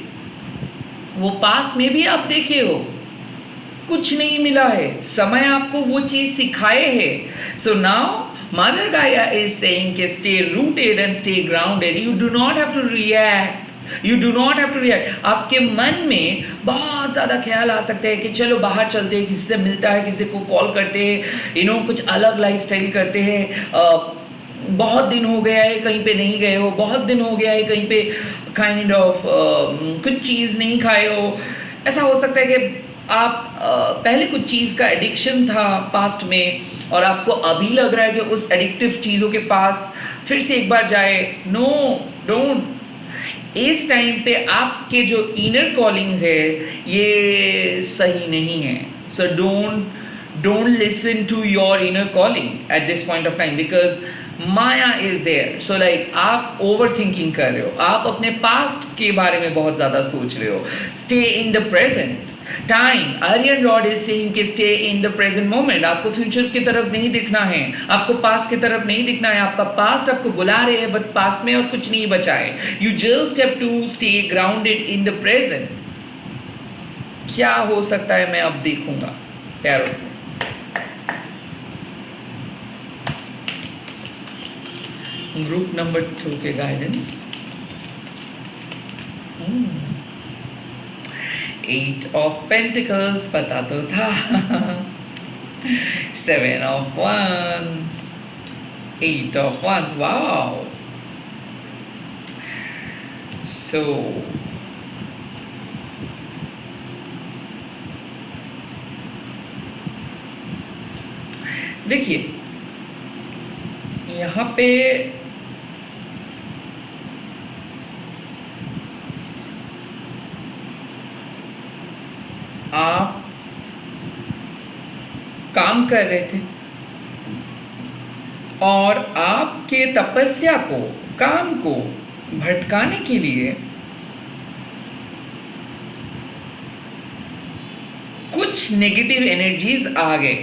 वो पास्ट में भी आप देखे हो, कुछ नहीं मिला है, समय आपको वो चीज़ सिखाए है। So now Mother Gaia is saying कि stay rooted and stay grounded. You do not have to react. You do not have to react. आपके मन में बहुत ज़्यादा ख्याल आ सकते हैं कि चलो बाहर चलते हैं, किसी से मिलता है, किसी को कॉल करते हैं, कुछ अलग लाइफस्टाइल करते हैं, बहुत दिन हो गया है कहीं पे नहीं गए हो, बहुत दिन हो गया है कहीं पे काइंड ऑफ कुछ चीज़ नहीं खाए हो। ऐसा हो सकता है कि आप पहले कुछ चीज़ का एडिक्शन था पास्ट में और आपको अभी लग रहा है कि उस एडिक्टिव चीज़ों के पास फिर से एक बार जाए। No, don't. इस टाइम पे आपके जो इनर कॉलिंग्स है ये सही नहीं है। सो don't listen to your inner calling at this point of time because Maya is there. So like आप overthinking कर रहे हो, आप अपने past के बारे में बहुत ज़्यादा सोच रहे हो। Stay in the present time. Aryan Rod is saying कि stay in the present moment. आपको future की तरफ नहीं दिखना है, आपको past की तरफ नहीं दिखना है। आपका past आपको बुला रहे हैं but past में और कुछ नहीं बचा है। You just have to stay grounded in the present. क्या हो सकता है मैं अब देखूंगा टैरो से। ग्रुप नंबर 2 के गाइडेंस। 8 ऑफ पेंटिकल्स पता तो था। 7 of wands, 8 of wands, wow. So देखिए यहाँ पे आप काम कर रहे थे और आपके तपस्या को, काम को भटकाने के लिए कुछ नेगेटिव एनर्जीज आ गए।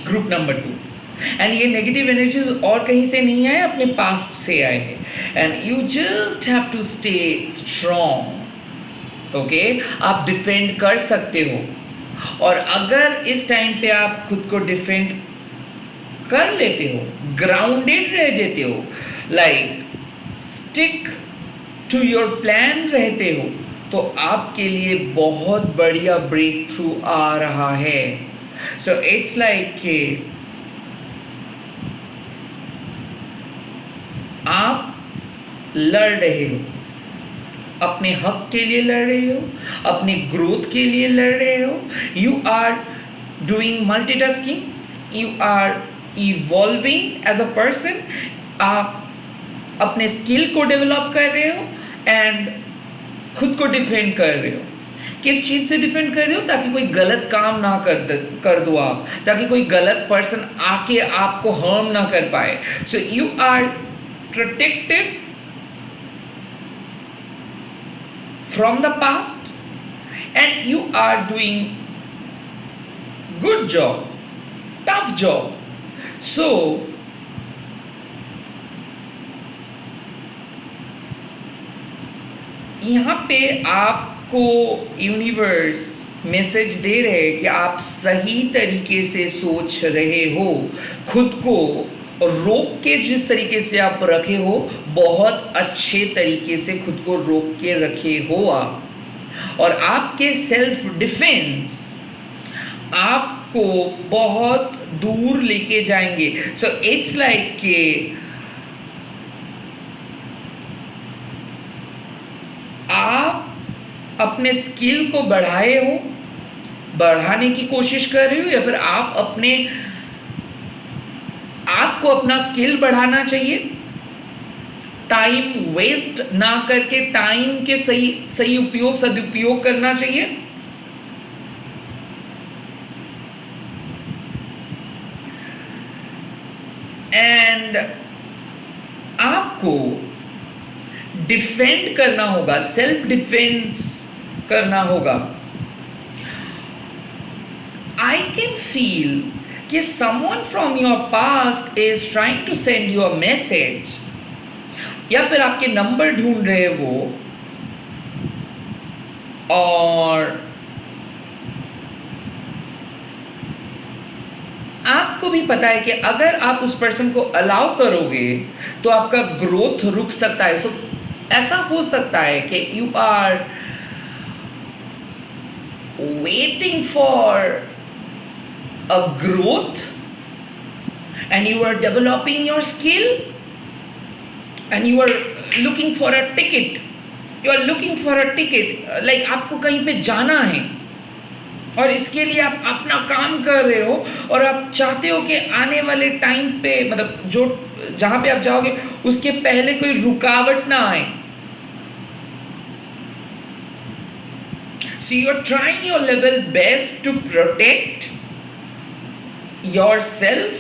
ग्रुप नंबर 2 एंड ये नेगेटिव एनर्जीज और कहीं से नहीं आए, अपने पास्ट से आए हैं। And you just have to stay strong. Okay, आप डिफेंड कर सकते हो और अगर इस टाइम पे आप खुद को डिफेंड कर लेते हो, ग्राउंडेड रह जाते हो, like stick to your plan रहते हो, तो आपके लिए बहुत बढ़िया ब्रेक थ्रू आ रहा है। सो इट्स लाइक कि आप लड़ रहे हो, अपने हक के लिए लड़ रहे हो, अपने ग्रोथ के लिए लड़ रहे हो। You are doing multitasking, you are evolving as a person. आप अपने स्किल को डेवलप कर रहे हो एंड खुद को डिफेंड कर रहे हो। किस चीज़ से डिफेंड कर रहे हो? ताकि कोई गलत काम ना कर दो आप, ताकि कोई गलत पर्सन आके आपको हार्म ना कर पाए। So you are protected from the past and you are doing good job, tough job. So यहाँ पे आपको यूनिवर्स मैसेज दे रहे हैं कि आप सही तरीके से सोच रहे हो। खुद को रोक के जिस तरीके से आप रखे हो, बहुत अच्छे तरीके से खुद को रोक के रखे हो आप। और आपके सेल्फ डिफेंस आपको बहुत दूर लेके जाएंगे। सो इट्स लाइक कि आप अपने स्किल को बढ़ाए हो, बढ़ाने की कोशिश कर रहे हो, या फिर आपको अपना स्किल बढ़ाना चाहिए। टाइम वेस्ट ना करके टाइम के सही उपयोग, सदुपयोग करना चाहिए। एंड आपको डिफेंड करना होगा, सेल्फ डिफेंस करना होगा। आई कैन फील कि someone from your past is trying to send you a message, या फिर आपके नंबर ढूंढ रहे वो, और आपको भी पता है कि अगर आप उस पर्सन को अलाउ करोगे तो आपका ग्रोथ रुक सकता है। सो ऐसा हो सकता है कि you are waiting for a growth and you are developing your skill, and you are looking for a ticket, you are looking for a ticket, like आपको कहीं पे जाना है और इसके लिए आप अपना काम कर रहे हो और आप चाहते हो कि आने वाले टाइम पे मतलब जो जहाँ पे आप जाओगे उसके पहले कोई रुकावट ना आए. So you're trying your level best to protect yourself,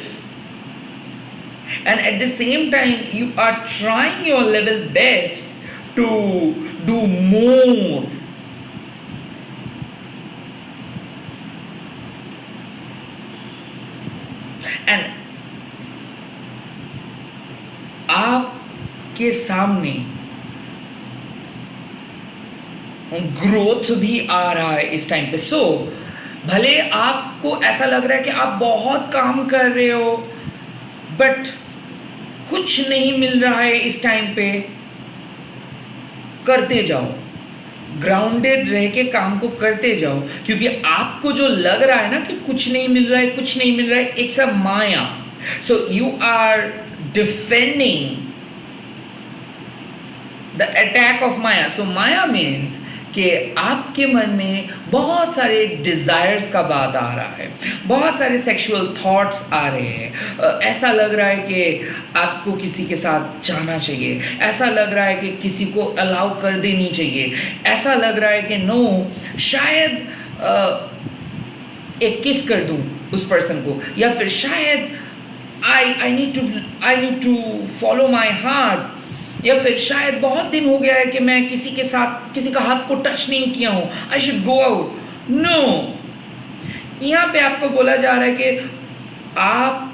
and at the same time you are trying your level best to do more. And आपके सामने ग्रोथ भी आ रहा है इस टाइम पे. सो भले आपको ऐसा लग रहा है कि आप बहुत काम कर रहे हो बट कुछ नहीं मिल रहा है इस टाइम पे, करते जाओ, ग्राउंडेड रह के काम को करते जाओ, क्योंकि आपको जो लग रहा है ना कि कुछ नहीं मिल रहा है, कुछ नहीं मिल रहा है, it's a maya. So you are defending the attack of maya. So maya means कि आपके मन में बहुत सारे डिज़ायर्स का बात आ रहा है, बहुत सारे सेक्सुअल थॉट्स आ रहे हैं. ऐसा लग रहा है कि आपको किसी के साथ जाना चाहिए, ऐसा लग रहा है कि किसी को अलाउ कर देनी चाहिए, ऐसा लग रहा है कि नो शायद एक किस कर दूं उस पर्सन को, या फिर शायद I need to follow my heart, या फिर शायद बहुत दिन हो गया है कि मैं किसी के साथ किसी का हाथ को टच नहीं किया हूँ, I should go out. No, यहाँ पे आपको बोला जा रहा है कि आप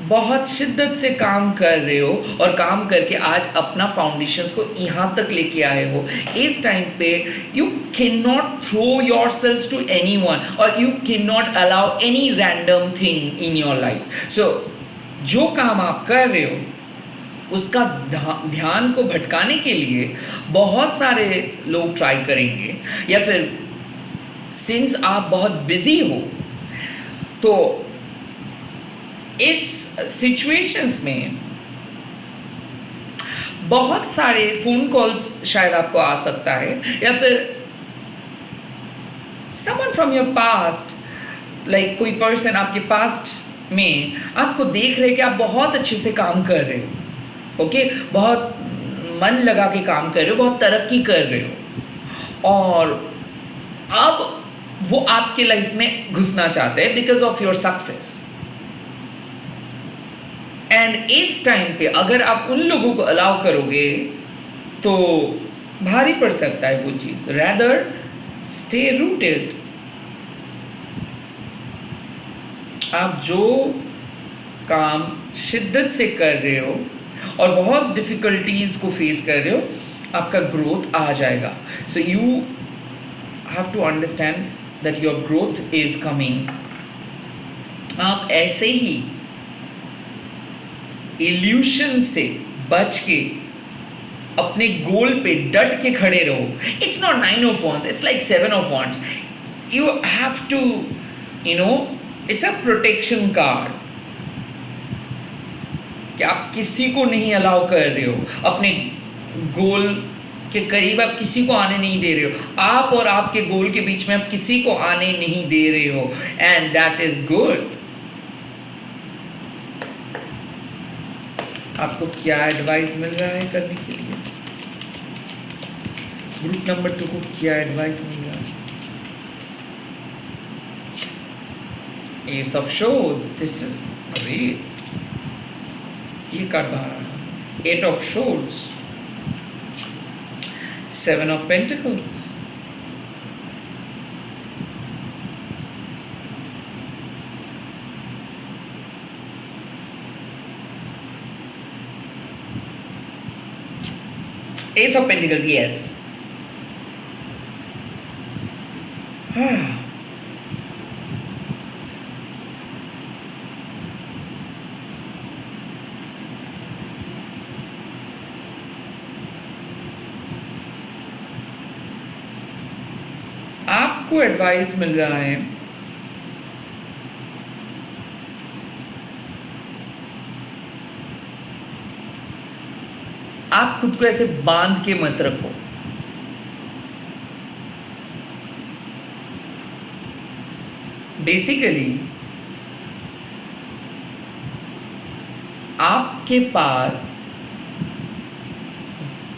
बहुत शिद्दत से काम कर रहे हो और काम करके आज अपना फाउंडेशंस को यहाँ तक लेके आए हो. इस टाइम पे you can not throw yourself to anyone और you can not allow any random thing in your life. So जो काम आप कर रहे हो उसका ध्यान को भटकाने के लिए बहुत सारे लोग ट्राई करेंगे, या फिर सिंस आप बहुत बिजी हो तो इस सिचुएशंस में बहुत सारे फोन कॉल्स शायद आपको आ सकता है, या फिर someone from your past, like कोई पर्सन आपके पास्ट में आपको देख रहे कि आप बहुत अच्छे से काम कर रहे हो, ओके, बहुत मन लगा के काम कर रहे हो, बहुत तरक्की कर रहे हो, और अब वो आपके लाइफ में घुसना चाहते हैं because of your success. And इस टाइम पे अगर आप उन लोगों को अलाउ करोगे तो भारी पड़ सकता है वो चीज. Rather stay rooted. आप जो काम शिद्दत से कर रहे हो और बहुत डिफ़िकल्टीज़ को फेस कर रहे हो, आपका ग्रोथ आ जाएगा. So you have to understand that your growth is coming. आप ऐसे ही इल्यूशन से बच के अपने गोल पे डट के खड़े रहो. It's not 9 of wands, it's like 7 of wands. You have to it's a protection card कि आप किसी को नहीं अलाउ कर रहे हो, अपने गोल के करीब आप किसी को आने नहीं दे रहे हो, आप और आपके गोल के बीच में आप किसी को आने नहीं दे रहे हो, एंड दैट इज गुड. आपको क्या एडवाइस मिल रहा है करने के लिए? ग्रुप नंबर 2 को क्या एडवाइस मिल रहा है? Ace of swords, this is great. ये कार्ड बाहर आ रहा है. 8 of swords, 7 of pentacles, Ace of Pentacles, yes. आपको एडवाइस मिल रहा है आप खुद को ऐसे बांध के मत रखो। बेसिकली आपके पास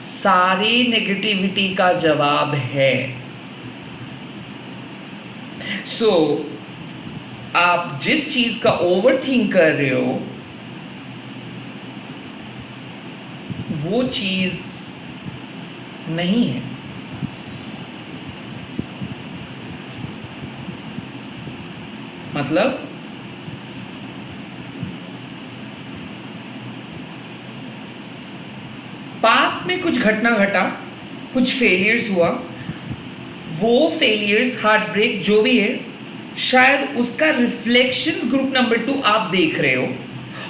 सारे नेगेटिविटी का जवाब है। सो आप जिस चीज का ओवर थिंक कर रहे हो वो चीज नहीं है। मतलब पास्ट में कुछ घटना घटा, कुछ फेलियर्स हुआ, वो फेलियर्स, हार्ट ब्रेक जो भी है, शायद उसका रिफ्लेक्शंस ग्रुप नंबर 2 आप देख रहे हो।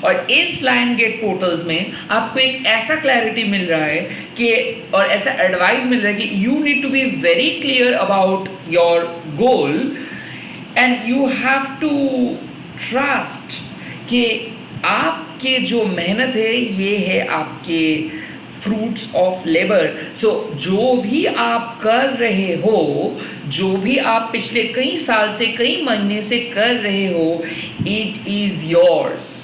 और इस लाइन गेट पोर्टल्स में आपको एक ऐसा क्लैरिटी मिल रहा है कि, और ऐसा एडवाइस मिल रहा है कि you need to be very clear about your goal and you have to trust कि आपके जो मेहनत है ये है आपके फ्रूट्स ऑफ लेबर। सो जो भी आप कर रहे हो, जो भी आप पिछले कई साल से, कई महीने से कर रहे हो, इट इज योर्स।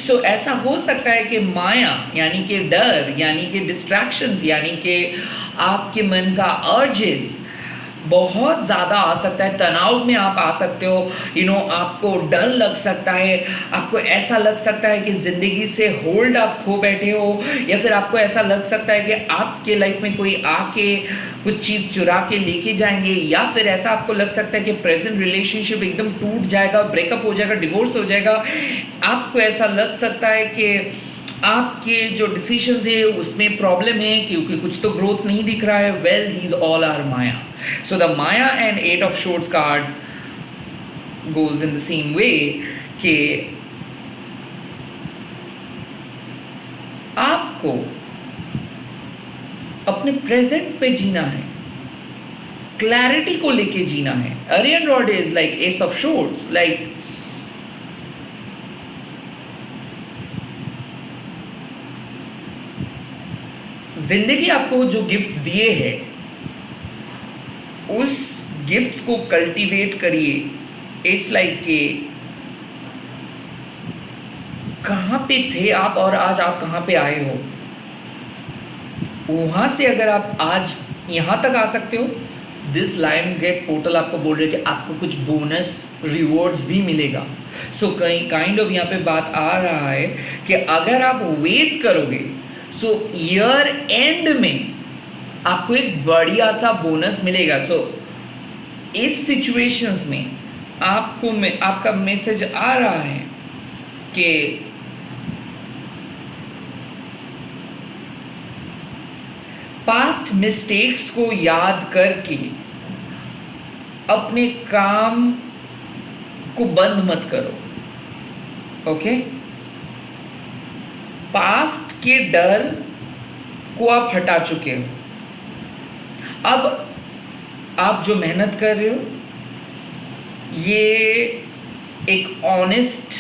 सो ऐसा हो सकता है कि माया यानी कि डर, यानी कि डिस्ट्रैक्शंस, यानी कि आपके मन का अर्जेस बहुत ज़्यादा आ सकता है। तनाव में आप आ सकते हो, आपको डर लग सकता है, आपको ऐसा लग सकता है कि ज़िंदगी से होल्ड आप खो बैठे हो, या फिर आपको ऐसा लग सकता है कि आपके लाइफ में कोई आके कुछ चीज़ चुरा के लेके जाएंगे, या फिर ऐसा आपको लग सकता है कि प्रेजेंट रिलेशनशिप एकदम टूट जाएगा, ब्रेकअप हो जाएगा, डिवोर्स हो जाएगा। आपको ऐसा लग सकता है कि आपके जो डिसीजंस है उसमें प्रॉब्लम है क्योंकि कुछ तो ग्रोथ नहीं दिख रहा है। Well, these all are maya. So the maya and 8 of swords cards goes in the same way कि आपको अपने प्रेजेंट पे जीना है, क्लैरिटी को लेके जीना है। Arianrhod is like ace of swords, like जिंदगी आपको जो गिफ्ट्स दिए हैं उस गिफ्ट्स को कल्टीवेट करिए। इट्स लाइक के कहाँ पे थे आप और आज आप कहाँ पे आए हो, वहां से अगर आप आज यहाँ तक आ सकते हो, दिस लाइन गेट पोर्टल आपको बोल रहे कि आपको कुछ बोनस रिवॉर्ड्स भी मिलेगा। सो कहीं काइंड ऑफ यहाँ पे बात आ रहा है कि अगर आप वेट करोगे सो ईयर एंड में आपको एक बढ़िया सा बोनस मिलेगा। सो इस सिचुएशंस में आपका मैसेज आ रहा है कि पास्ट मिस्टेक्स को याद करके अपने काम को बंद मत करो। ओके, पास्ट के डर को आप हटा चुके हो। अब आप जो मेहनत कर रहे हो ये एक ऑनेस्ट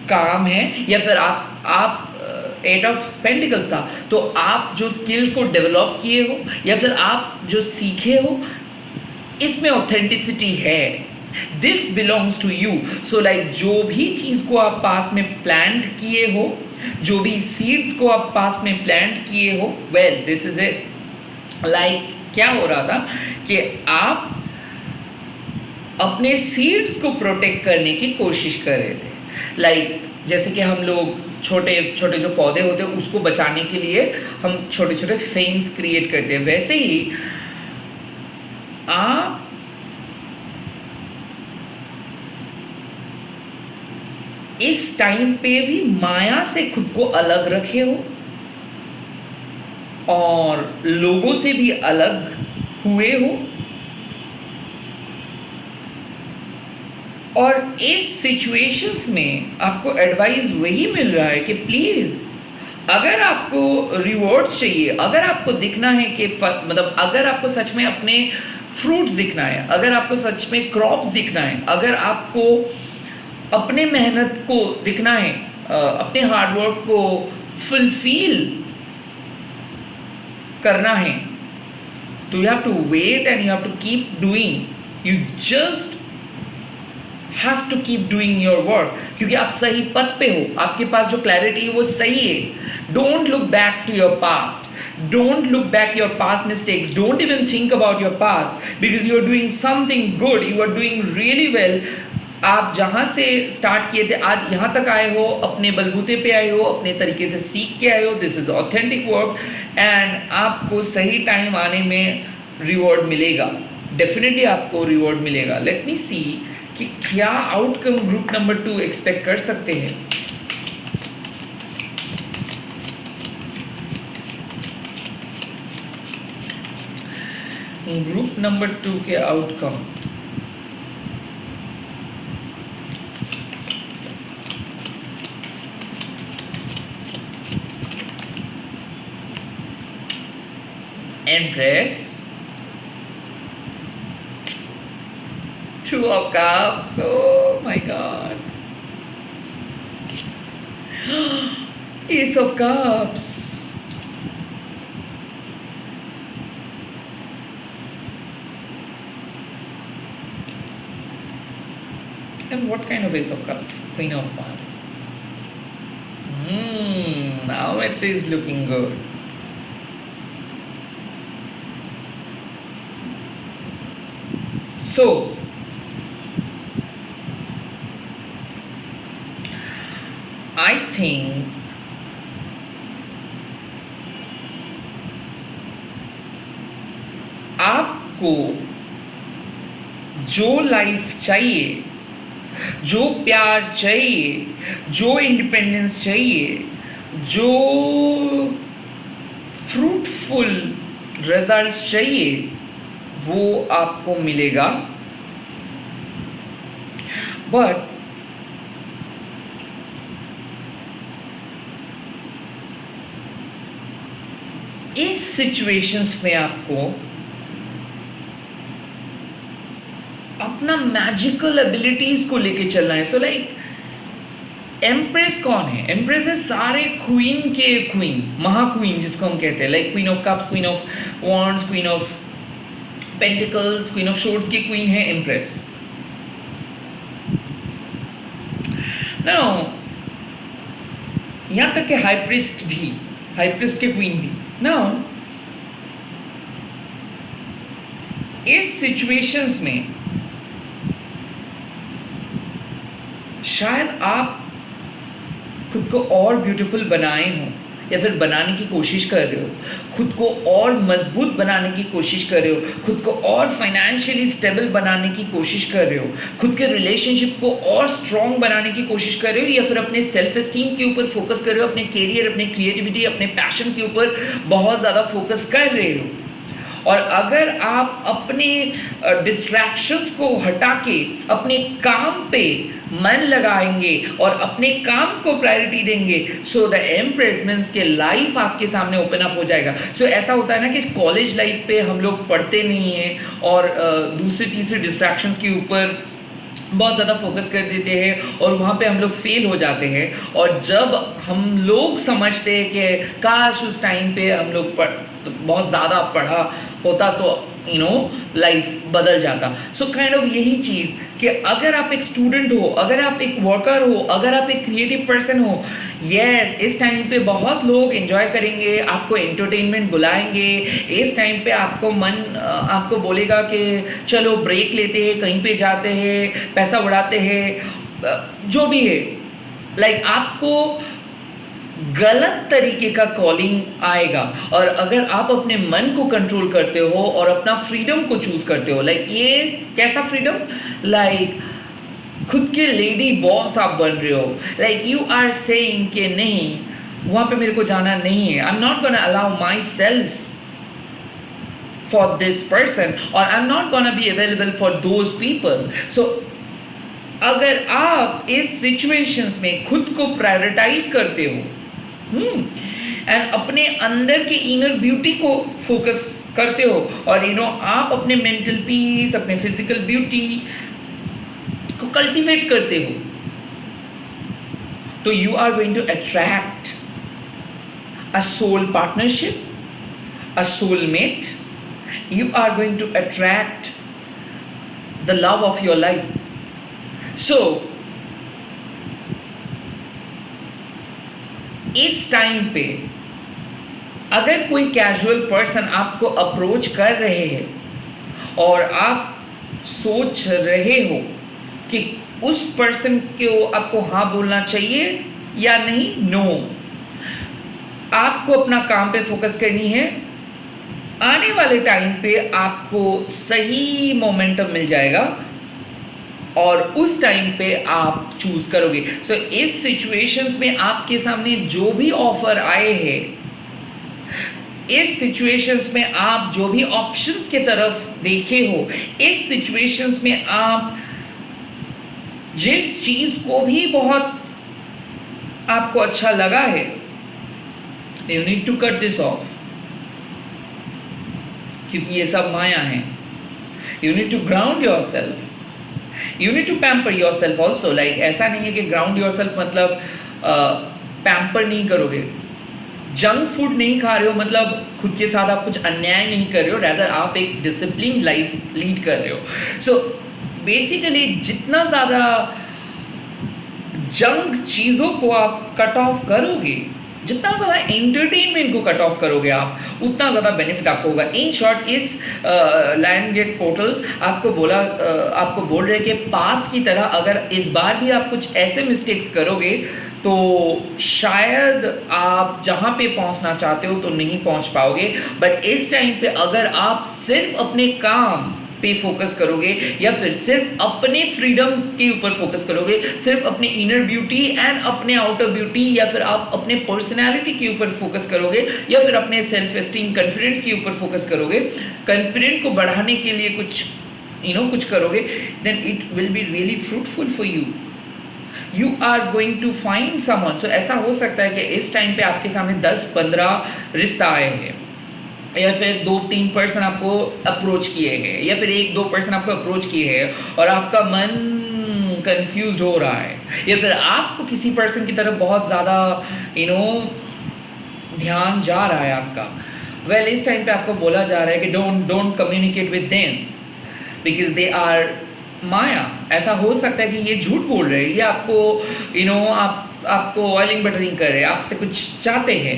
काम है, या फिर आप 8 ऑफ पेंटिकल्स था, तो आप जो स्किल को डेवलप किए हो या फिर आप जो सीखे हो इसमें ऑथेंटिसिटी है। This belongs to you. So like जो भी चीज को आप पास में प्लांट किए हो, जो भी सीड्स को आप पास में प्लांट किए हो, well this is it. Like क्या हो रहा था कि आप अपने सीड्स को प्रोटेक्ट करने की कोशिश कर रहे थे। लाइक जैसे कि हम लोग छोटे छोटे जो पौधे होते हैं उसको बचाने के लिए हम छोटे छोटे फेंस क्रिएट करते हैं, वैसे ही आप इस टाइम पे भी माया से खुद को अलग रखे हो और लोगों से भी अलग हुए हो, और इस सिचुएशंस में आपको एडवाइस वही मिल रहा है कि प्लीज अगर आपको रिवॉर्ड्स चाहिए, अगर आपको दिखना है कि मतलब अगर आपको सच में अपने फ्रूट्स दिखना है, अगर आपको सच में क्रॉप्स दिखना है, अगर आपको अपने मेहनत को दिखना है, अपने हार्डवर्क को फुलफिल करना है तो you have to wait and you have to keep doing, you just have to keep doing your work, क्योंकि आप सही पथ पे हो, आपके पास जो क्लैरिटी है वो सही है। Don't look back to your past, don't look back your past mistakes, don't even think about your past because you are doing something good, you are doing really well। आप जहाँ से स्टार्ट किए थे आज यहाँ तक आए हो, अपने बलबूते पे आए हो, अपने तरीके से सीख के आए हो, this is authentic work and आपको सही टाइम आने में रिवॉर्ड मिलेगा, डेफिनेटली आपको रिवॉर्ड मिलेगा। लेट मी सी कि क्या आउटकम ग्रुप नंबर 2 एक्सपेक्ट कर सकते हैं। ग्रुप नंबर 2 के outcome, Empress, 2 of Cups, oh my God, Ace of Cups, and what kind of Ace of Cups? Queen of Wands. Now it is looking good. So I think आपको जो life चाहिए, जो प्यार चाहिए, जो independence चाहिए, जो फ्रूटफुल रिजल्ट्स चाहिए वो आपको मिलेगा। बट इस सिचुएशंस में आपको अपना मैजिकल एबिलिटीज को लेके चलना है। सो लाइक एम्प्रेस कौन है? एम्प्रेस है सारे क्वीन के क्वीन, महाक्वीन जिसको हम कहते हैं, like queen of cups, queen of wands, queen of pentacles, queen of swords की क्वीन है एम्प्रेस। नाउ यहां तक कि हाइप्रिस्ट भी, हाइप्रिस्ट के क्वीन भी। नाउ इस सिचुएशंस में शायद आप खुद को और ब्यूटीफुल बनाए हो या फिर बनाने की कोशिश कर रहे हो, खुद को और मजबूत बनाने की कोशिश कर रहे हो, खुद को और फाइनेंशियली स्टेबल बनाने की कोशिश कर रहे हो, खुद के रिलेशनशिप को और स्ट्रॉन्ग बनाने की कोशिश कर रहे हो, या फिर अपने सेल्फ एस्टीम के ऊपर फोकस कर रहे हो, अपने कैरियर, अपने क्रिएटिविटी, अपने पैशन के ऊपर बहुत ज़्यादा फोकस कर रहे हो। और अगर आप अपने डिस्ट्रैक्शंस को हटा के अपने काम पे मन लगाएंगे और अपने काम को प्रायोरिटी देंगे, सो द एम्प्रेस मीन्स के लाइफ आपके सामने ओपन अप हो जाएगा। सो ऐसा होता है ना कि कॉलेज लाइफ पे हम लोग पढ़ते नहीं हैं और दूसरे तीसरे डिस्ट्रैक्शंस के ऊपर बहुत ज़्यादा फोकस कर देते हैं और वहाँ पे हम लोग फेल हो जाते हैं। और जब हम लोग समझते हैं कि काश उस टाइम पे हम लोग बहुत ज़्यादा पढ़ा होता तो लाइफ बदल जाता। सो काइंड ऑफ यही चीज़ कि अगर आप एक स्टूडेंट हो, अगर आप एक वर्कर हो, अगर आप एक क्रिएटिव पर्सन हो, यस इस टाइम पे बहुत लोग एंजॉय करेंगे, आपको एंटरटेनमेंट बुलाएंगे, इस टाइम पे आपको मन आपको बोलेगा कि चलो ब्रेक लेते हैं, कहीं पे जाते हैं, पैसा उड़ाते हैं, जो भी है। लाइक आपको गलत तरीके का कॉलिंग आएगा। और अगर आप अपने मन को कंट्रोल करते हो और अपना फ्रीडम को चूज करते हो, लाइक ये कैसा फ्रीडम, लाइक खुद के लेडी बॉस आप बन रहे हो, लाइक यू आर सेइंग कि नहीं वहां पे मेरे को जाना नहीं है, I am not gonna allow myself for this person और I am not gonna be available for those people. So अगर आप इस सिचुएशंस में खुद को प्रायोरिटाइज करते हो एंड अपने अंदर के इनर ब्यूटी को फोकस करते हो और आप अपने मेंटल पीस, अपने फिजिकल ब्यूटी को कल्टीवेट करते हो, तो you are going to attract a soul partnership, a soulmate. You are going to attract the love of your life. So इस टाइम पे अगर कोई कैजुअल पर्सन आपको अप्रोच कर रहे हैं और आप सोच रहे हो कि उस पर्सन को आपको हाँ बोलना चाहिए या नहीं, नो, आपको अपना काम पे फोकस करनी है। आने वाले टाइम पे आपको सही मोमेंटम मिल जाएगा और उस टाइम पे आप चूज करोगे। सो इस सिचुएशंस में आपके सामने जो भी ऑफर आए हैं, इस सिचुएशंस में आप जो भी ऑप्शंस की तरफ देखे हो, इस सिचुएशंस में आप जिस चीज को भी बहुत आपको अच्छा लगा है, you need to cut this off, क्योंकि ये सब माया है। You need to ground your self, you need to pamper your self also. Like ऐसा नहीं है कि ग्राउंड योर सेल्फ मतलब पैम्पर नहीं करोगे, जंक फूड नहीं खा रहे हो मतलब खुद के साथ आप कुछ अन्याय नहीं कर रहे हो, रैदर आप एक डिसिप्लिन लाइफ लीड कर रहे हो। सो बेसिकली जितना ज़्यादा जंक चीज़ों को आप कट ऑफ करोगे, जितना ज़्यादा एंटरटेनमेंट को कट ऑफ करोगे आप, उतना ज़्यादा बेनिफिट आपको होगा। इन शॉर्ट, इस लायन गेट पोर्टल्स आपको बोल रहे कि पास्ट की तरह अगर इस बार भी आप कुछ ऐसे मिस्टेक्स करोगे तो शायद आप जहाँ पे पहुँचना चाहते हो तो नहीं पहुँच पाओगे। बट इस टाइम पे अगर आप सिर्फ अपने काम पे फोकस करोगे या फिर सिर्फ अपने फ्रीडम के ऊपर फोकस करोगे, सिर्फ अपने इनर ब्यूटी एंड अपने आउटर ब्यूटी, या फिर आप अपने पर्सनैलिटी के ऊपर फोकस करोगे, या फिर अपने सेल्फ एस्टीम कॉन्फिडेंस के ऊपर फोकस करोगे, कॉन्फिडेंस को बढ़ाने के लिए कुछ करोगे, then it will be really fruitful for you. You are going to find someone. So ऐसा हो सकता है कि इस टाइम पे आपके सामने 10-15 रिश्ता आए हैं, या फिर 2-3 पर्सन आपको अप्रोच किए हैं, या फिर 1-2 पर्सन आपको अप्रोच किए हैं और आपका मन कंफ्यूज हो रहा है, या फिर आपको किसी पर्सन की तरफ बहुत ज़्यादा ध्यान जा रहा है आपका। वेल, इस टाइम पे आपको बोला जा रहा है कि don't communicate with them because they are maya. ऐसा हो सकता है कि ये झूठ बोल रहे हैं, ये आपको आपको ऑयलिंग बटरिंग कर रहे हैं, आपसे कुछ चाहते हैं।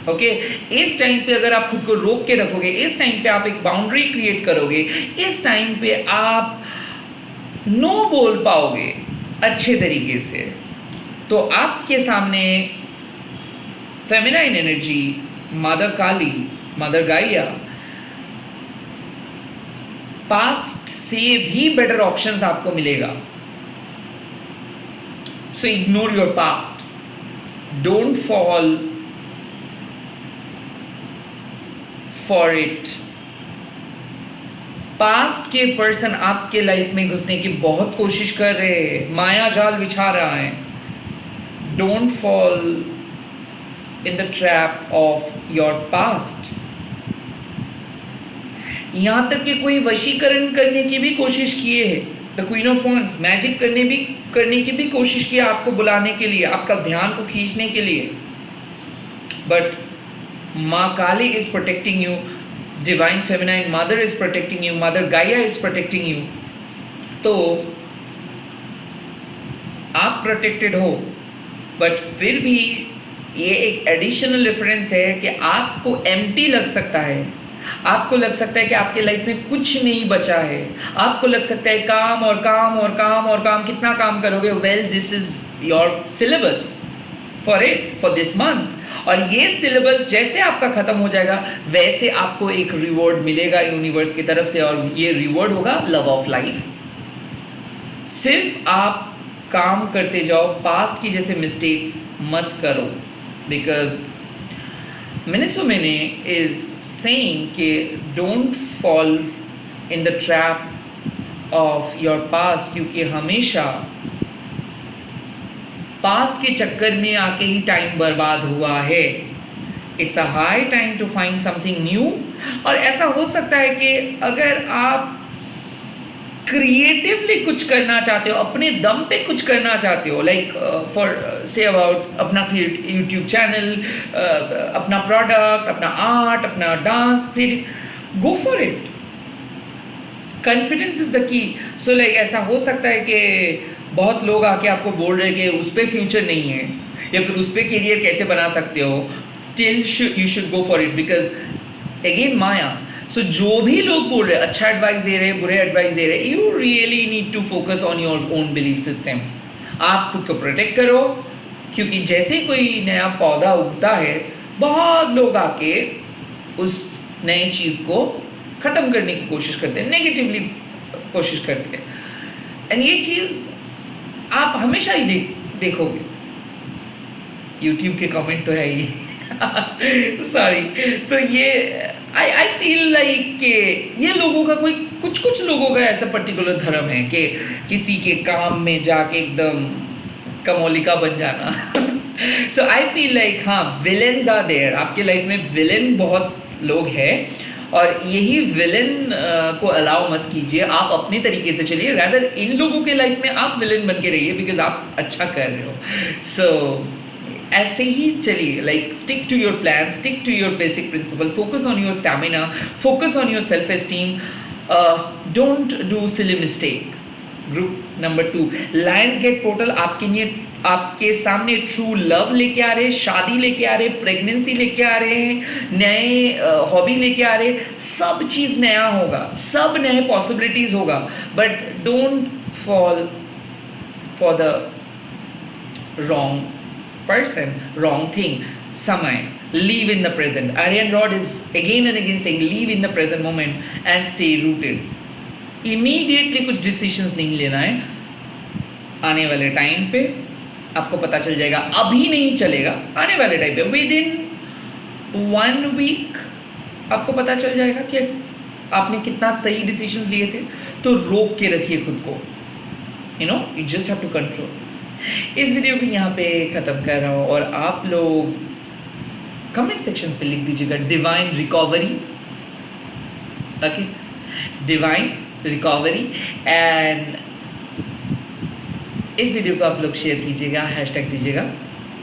ओके, इस टाइम पे अगर आप खुद को रोक के रखोगे, इस टाइम पे आप एक बाउंड्री क्रिएट करोगे, इस टाइम पे आप नो बोल पाओगे अच्छे तरीके से, तो आपके सामने फेमिनाइन एनर्जी, मदर काली, मदर गाइया, पास्ट से भी बेटर ऑप्शंस आपको मिलेगा। So ignore your past, don't fall for it. Past के पर्सन आपके लाइफ में घुसने की बहुत कोशिश कर रहे हैं, माया जाल बिछा रहा है। Don't fall in the trap of your past. यहां तक कि कोई वशीकरण करने की भी कोशिश किए है, the queen of wands, magic करने की भी कोशिश की आपको बुलाने के लिए, आपका ध्यान को खींचने के लिए, but Maa Kali is protecting you, divine feminine mother is protecting you, mother Gaia is protecting you. तो आप प्रोटेक्टेड हो, बट फिर भी ये एक एडिशनल डिफरेंस है कि आपको एम्प्टी लग सकता है, आपको लग सकता है कि आपके लाइफ में कुछ नहीं बचा है, आपको लग सकता है काम और काम और काम और काम, कितना काम करोगे। Well, this is your syllabus for this month, और ये सिलेबस जैसे आपका खत्म हो जाएगा वैसे आपको एक रिवॉर्ड मिलेगा यूनिवर्स की तरफ से, और ये रिवॉर्ड होगा लव ऑफ लाइफ। सिर्फ आप काम करते जाओ, पास्ट की जैसे मिस्टेक्स मत करो, बिकॉज मैंने इज सेइंग कि don't fall in the trap of your past, क्योंकि हमेशा पास्ट के चक्कर में आके ही टाइम बर्बाद हुआ है। It's a high time to find something new. और ऐसा हो सकता है कि अगर आप क्रिएटिवली कुछ करना चाहते हो, अपने दम पे कुछ करना चाहते हो, लाइक फॉर से अबाउट अपना यूट्यूब चैनल, अपना प्रोडक्ट, अपना आर्ट, अपना dance, creative, go for it. Confidence is the key. So like ऐसा हो सकता है कि बहुत लोग आके आपको बोल रहे हैं कि उस पर फ्यूचर नहीं है या फिर उस पर करियर कैसे बना सकते हो, still you should go for it, because again maya. So जो भी लोग बोल रहे हैं, अच्छा एडवाइस दे रहे हैं, बुरे एडवाइस दे रहे हैं, you really need to focus on your own belief system. आप खुद को प्रोटेक्ट करो, क्योंकि जैसे कोई नया पौधा उगता है, बहुत लोग आके उस नई चीज़ को ख़त्म करने की कोशिश करते हैं, नेगेटिवली कोशिश करते हैं, एंड ये चीज़ आप हमेशा ही देखोगे। यूट्यूब के कमेंट तो है ही सॉरी। सो ये आई फील लाइक कि ये लोगों का कोई कुछ लोगों का ऐसा पर्टिकुलर धर्म है कि किसी के काम में जाके एकदम कमोलिका बन जाना। सो आई फील लाइक हाँ, विलेन्स आर देयर। आपके लाइफ में विलेन बहुत लोग हैं, और यही विलेन को अलाउ मत कीजिए। आप अपने तरीके से चलिए, रैदर इन लोगों के लाइफ में आप विलेन बन के रहिए, बिकॉज आप अच्छा कर रहे हो। सो ऐसे ही चलिए, like stick to your plan, stick to your basic principle, focus on your stamina, focus on your self esteem, don't do silly mistake. Group number 2, lions gate portal आपके सामने ट्रू लव लेके आ रहे हैं, शादी लेके आ रहे हैं, प्रेगनेंसी लेके आ रहे हैं, नए हॉबी लेके आ रहे हैं, सब चीज़ नया होगा, सब नए पॉसिबिलिटीज होगा, but don't fall for the wrong person, wrong thing. Samay, live in the present. Aryan Rod is again and again saying live in the present moment and stay rooted. Immediately कुछ decisions नहीं लेना है, आने वाले time पे आपको पता चल जाएगा, अभी नहीं चलेगा, आने वाले टाइम पे within 1 week आपको पता चल जाएगा कि आपने कितना सही डिसीजंस लिए थे। तो रोक के रखिए खुद को, you just have to control। इस वीडियो को यहाँ पे ख़त्म कर रहा हूँ, और आप लोग कमेंट सेक्शंस पे लिख दीजिएगा divine recovery, okay, divine recovery, and इस वीडियो को आप लोग शेयर कीजिएगा, हैशटैग दीजिएगा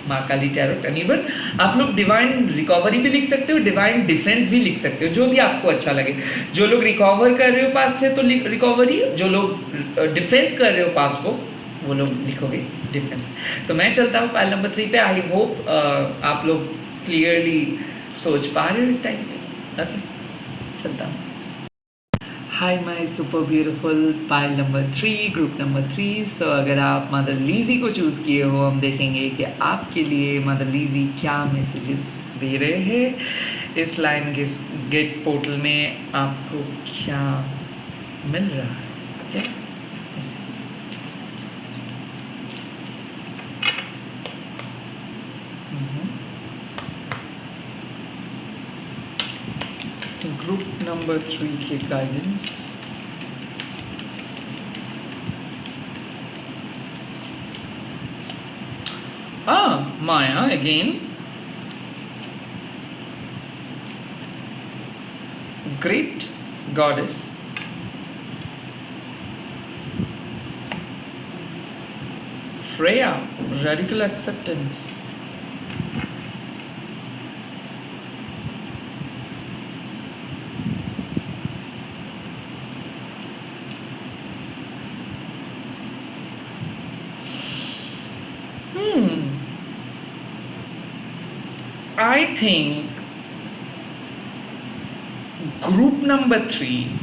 माँ काली टैरो टनीबर। आप लोग डिवाइन रिकवरी भी लिख सकते हो, डिवाइन डिफेंस भी लिख सकते हो, जो भी आपको अच्छा लगे। जो लोग रिकवर कर रहे हो पास से तो रिकवरी, जो लोग डिफेंस कर रहे हो पास को, वो लोग लिखोगे डिफेंस। तो मैं चलता हूँ पाइल नंबर 3 पे। आई होप आप लोग क्लियरली सोच पा रहे हो इस टाइम पे, ओके, चलता हूँ। Hi my super beautiful pile number 3, group number 3। सो अगर आप मदर लीजी को चूज़ किए हो, हम देखेंगे कि आपके लिए मदर लीजी क्या मैसेजेस दे रहे हैं इस लाइन गेट पोर्टल में, आपको क्या मिल रहा है, ओके। Group number 3 के guidance। Maya again। Great goddess। Freya, radical acceptance। I think group number 3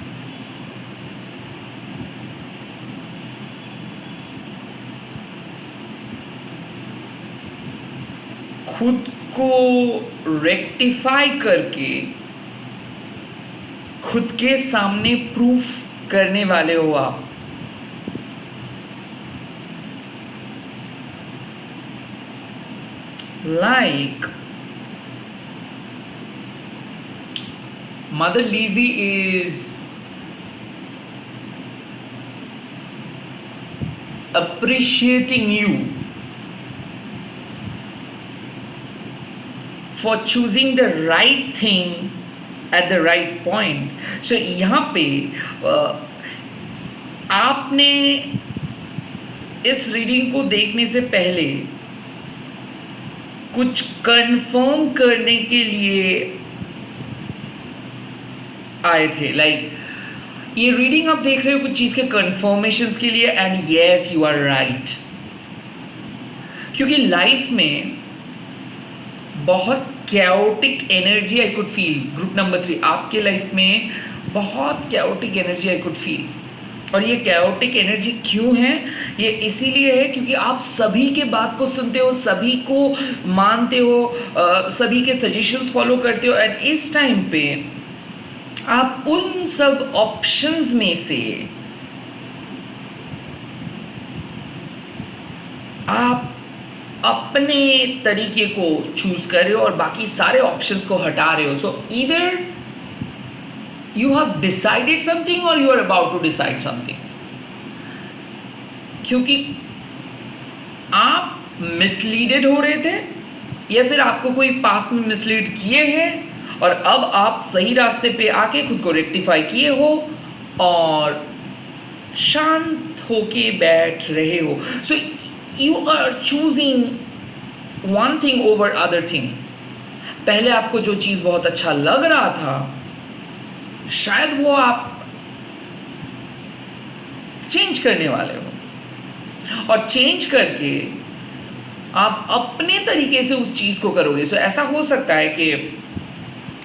खुद को रेक्टिफाई करके खुद के सामने प्रूफ करने वाले हो आप। Like Mother Lizzie is appreciating you for choosing the right thing at the right point। So यहाँ पे आपने इस रीडिंग को देखने से पहले कुछ कंफर्म करने के लिए आए थे, लाइक ये रीडिंग आप देख रहे हो कुछ चीज के कंफर्मेशंस के लिए, and yes you are right, क्योंकि लाइफ में बहुत chaotic energy I could feel. Group number 3, आपके लाइफ में बहुत chaotic energy I could feel. और ये कैओटिक एनर्जी क्यों है? ये इसीलिए है क्योंकि आप सभी के बात को सुनते हो, सभी को मानते हो, सभी के सजेशंस फॉलो करते हो, एंड इस टाइम पे आप उन सब ऑप्शंस में से आप अपने तरीके को चूज कर रहे हो और बाकी सारे ऑप्शंस को हटा रहे हो। So either you have decided something और you are about to decide something, क्योंकि आप मिसलीडेड हो रहे थे या फिर आपको कोई पास्ट में मिसलीड किए हैं और अब आप सही रास्ते पे आके खुद को रेक्टिफाई किए हो और शांत होके बैठ रहे हो। सो you are choosing one thing over other things। पहले आपको जो चीज बहुत अच्छा लग रहा था, शायद वो आप चेंज करने वाले हो, और चेंज करके आप अपने तरीके से उस चीज को करोगे। सो ऐसा हो सकता है कि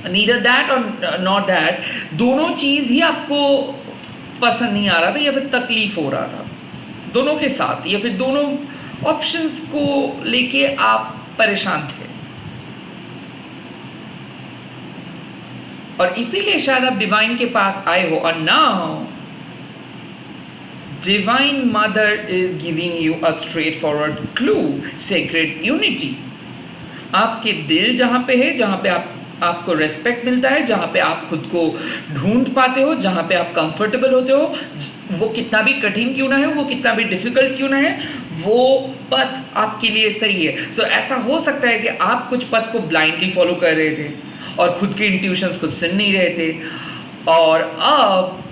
neither that और not that, दोनों चीज ही आपको पसंद नहीं आ रहा था या फिर तकलीफ हो रहा था दोनों के साथ, या फिर दोनों ऑप्शंस को लेके आप परेशान थे, और इसीलिए शायद आप डिवाइन के पास आए हो। और now divine mother is giving you a straight forward clue, sacred unity. आपके दिल जहां पे है, जहां पे आपको रेस्पेक्ट मिलता है, जहां पे आप खुद को ढूंढ पाते हो, जहां पे आप कंफर्टेबल होते हो, वो कितना भी कठिन क्यों ना है, वो कितना भी डिफिकल्ट क्यों ना है, वो पथ आपके लिए सही है। सो ऐसा हो सकता है कि आप कुछ पथ को ब्लाइंडली फॉलो कर रहे थे और खुद के इंट्यूशंस को सुन नहीं रहे थे, और अब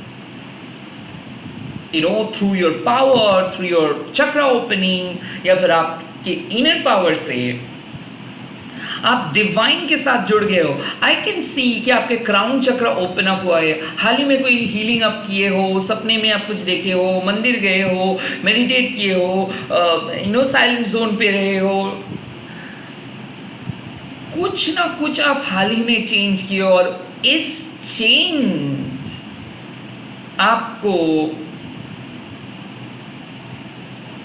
through your power, through your chakra opening या फिर आपके इनर पावर से आप डिवाइन के साथ जुड़ गए हो। आई कैन सी कि आपके क्राउन चक्र ओपन अप हुआ है। हाल ही में कोई हीलिंग आप किए हो, सपने में आप कुछ देखे हो, मंदिर गए हो, मेडिटेट किए हो, साइलेंट जोन पे रहे हो, कुछ ना कुछ आप हाल ही में चेंज किए, और इस चेंज आपको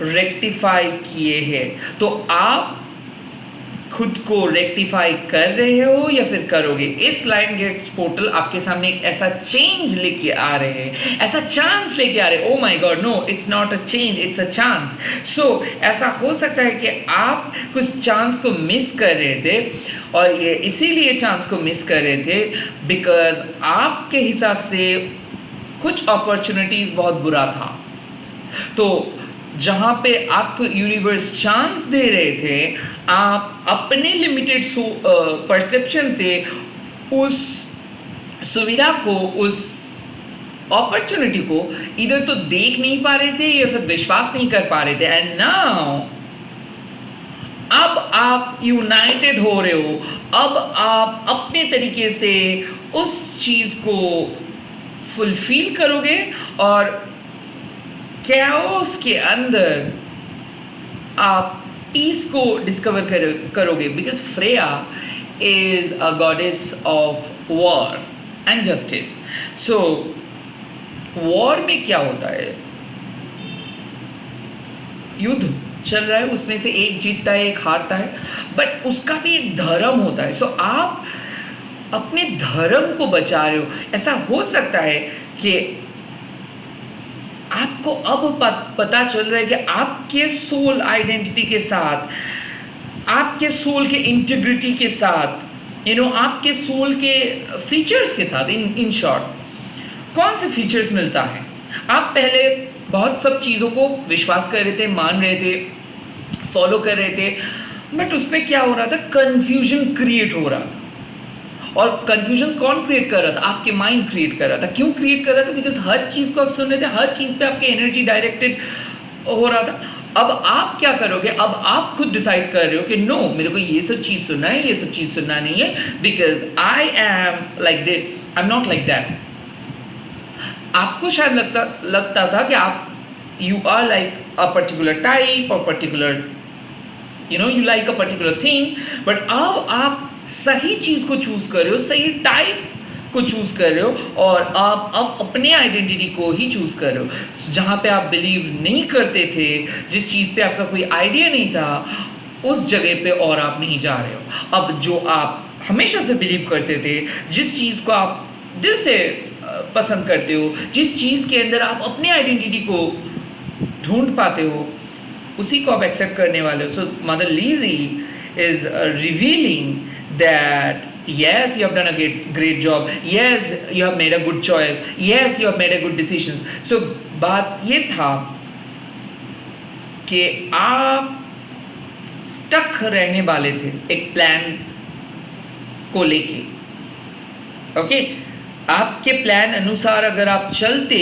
रेक्टिफाई किए हैं। तो आप खुद को रेक्टिफाई कर रहे हो या फिर करोगे। इस लाइन गेट्स पोर्टल आपके सामने एक ऐसा चेंज लेके आ रहे हैं, ऐसा चांस लेके आ रहे हैं। Oh my god, no, it's not a change, it's a chance. So ऐसा हो सकता है कि आप कुछ चांस को मिस कर रहे थे, और ये इसीलिए चांस को मिस कर रहे थे बिकॉज आपके हिसाब से कुछ अपॉर्चुनिटीज बहुत बुरा था। तो जहां पे आपको यूनिवर्स चांस दे रहे थे, आप अपने लिमिटेड परसेप्शन से उस सुविधा को, उस अपॉर्चुनिटी को इधर तो देख नहीं पा रहे थे या फिर विश्वास नहीं कर पा रहे थे। एंड नाउ अब आप यूनाइटेड हो रहे हो, अब आप अपने तरीके से उस चीज को फुलफिल करोगे और कैओस के अंदर आप पीस को डिस्कवर करोगे, because Freya is a goddess of war and justice. So war में क्या होता है, युद्ध चल रहा है, उसमें से एक जीतता है एक हारता है, बट उसका भी एक धर्म होता है। सो आप अपने धर्म को बचा रहे हो। ऐसा हो सकता है कि आपको अब पता चल रहा है कि आपके सोल आइडेंटिटी के साथ, आपके सोल के इंटीग्रिटी के साथ, आपके सोल के फीचर्स के साथ, इन शॉर्ट कौन से फीचर्स मिलता है। आप पहले बहुत सब चीज़ों को विश्वास कर रहे थे, मान रहे थे, फॉलो कर रहे थे, बट उसमें क्या हो रहा था, कंफ्यूजन क्रिएट हो रहा था। और कंफ्यूजन कौन क्रिएट कर रहा था? आपके माइंड क्रिएट कर रहा था। क्यों क्रिएट कर रहा था? बिकॉज हर चीज़ को आप सुन रहे थे, हर चीज़ पे आपकी एनर्जी डायरेक्टेड हो रहा था। अब आप क्या करोगे? अब आप खुद डिसाइड कर रहे हो कि नो, मेरे को ये सब चीज़ सुनना है, ये सब चीज़ सुनना नहीं है, because I am like this, I am not like that. आपको शायद लगता था कि आप you are like a particular type और particular you like a particular thing, but अब आप सही चीज़ को चूज कर रहे हो, सही टाइप को चूज कर रहे हो, और आप अब अपने आइडेंटिटी को ही चूज कर रहे हो। जहाँ पे आप बिलीव नहीं करते थे, जिस चीज़ पे आपका कोई आइडिया नहीं था, उस जगह पे और आप नहीं जा रहे हो। अब जो आप हमेशा से बिलीव करते थे, जिस चीज़ को आप दिल से पसंद करते हो, जिस चीज़ के अंदर आप अपने आइडेंटिटी को ढूंढ पाते हो, उसी को आप एक्सेप्ट करने वाले हो। So mother Lizzie is revealing that yes, you have done a great job, yes, you have made a good choice, yes, you have made a good decisions. So बात ये था कि आप स्टक रहने वाले थे एक प्लान को लेके। ओके, आपके प्लान अनुसार अगर आप चलते,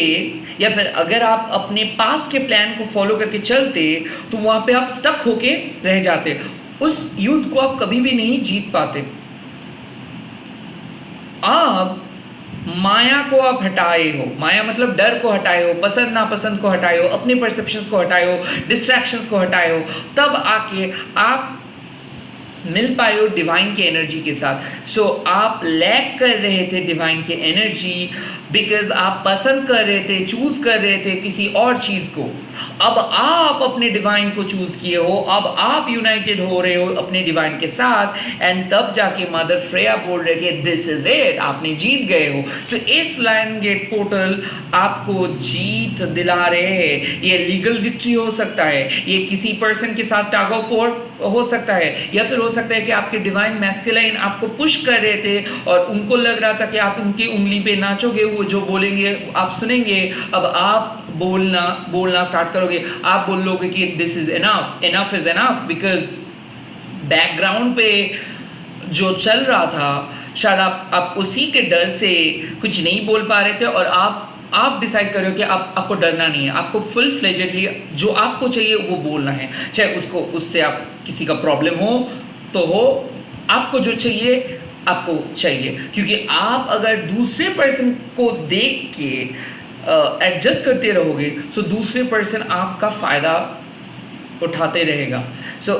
या फिर अगर आप अपने पास्ट के प्लान को फॉलो करके चलते, तो वहां पे आप स्टक होके रह जाते, उस युद्ध को आप कभी भी नहीं जीत पाते। अब माया को आप हटाए हो, माया मतलब डर को हटाए हो, पसंद नापसंद को हटाए हो, अपने परसेप्शंस को हटाए हो, डिस्ट्रैक्शंस को हटाए हो, तब आके आप मिल पाए हो डिवाइन के एनर्जी के साथ। सो आप लैक कर रहे थे डिवाइन के एनर्जी, बिकॉज आप पसंद कर रहे थे, चूज कर रहे थे किसी और चीज को। अब आप अपने डिवाइन को चूज किए हो, अब आप यूनाइटेड हो रहे हो अपने डिवाइन के साथ, एंड तब जाके मदर फ्रेया बोल रहे कि दिस इज इट, आपने जीत गए हो। सो इस लायन गेट पोर्टल आपको जीत दिला रहे हैं। ये लीगल विक्ट्री हो सकता है, ये किसी पर्सन के साथ टग ऑफ वॉर हो सकता है, या फिर हो सकता है कि आपके डिवाइन मैस्कुलाइन आपको पुश कर रहे थे और उनको लग रहा था कि आप उनकी उंगली पे नाचोगे, वो जो बोलेंगे आप सुनेंगे। अब आप बोलना स्टार्ट करोगे, आप बोलोगे कि this is enough, enough is enough, because background पे जो चल रहा था, शायद आप उसी के डर से कुछ नहीं बोल पा रहे थे, और आप डिसाइड कर रहे हो कि आपको डरना नहीं है, आपको फुल फ्लेजेडली जो आपको चाहिए वो बोलना है, चाहे उससे आप किसी का प्रॉब्लम हो तो हो, आपको जो चाहिए आपको चाहिए। क्योंकि आप अगर दूसरे पर्सन को देख के एडजस्ट करते रहोगे, सो दूसरे पर्सन आपका फ़ायदा उठाते रहेगा। सो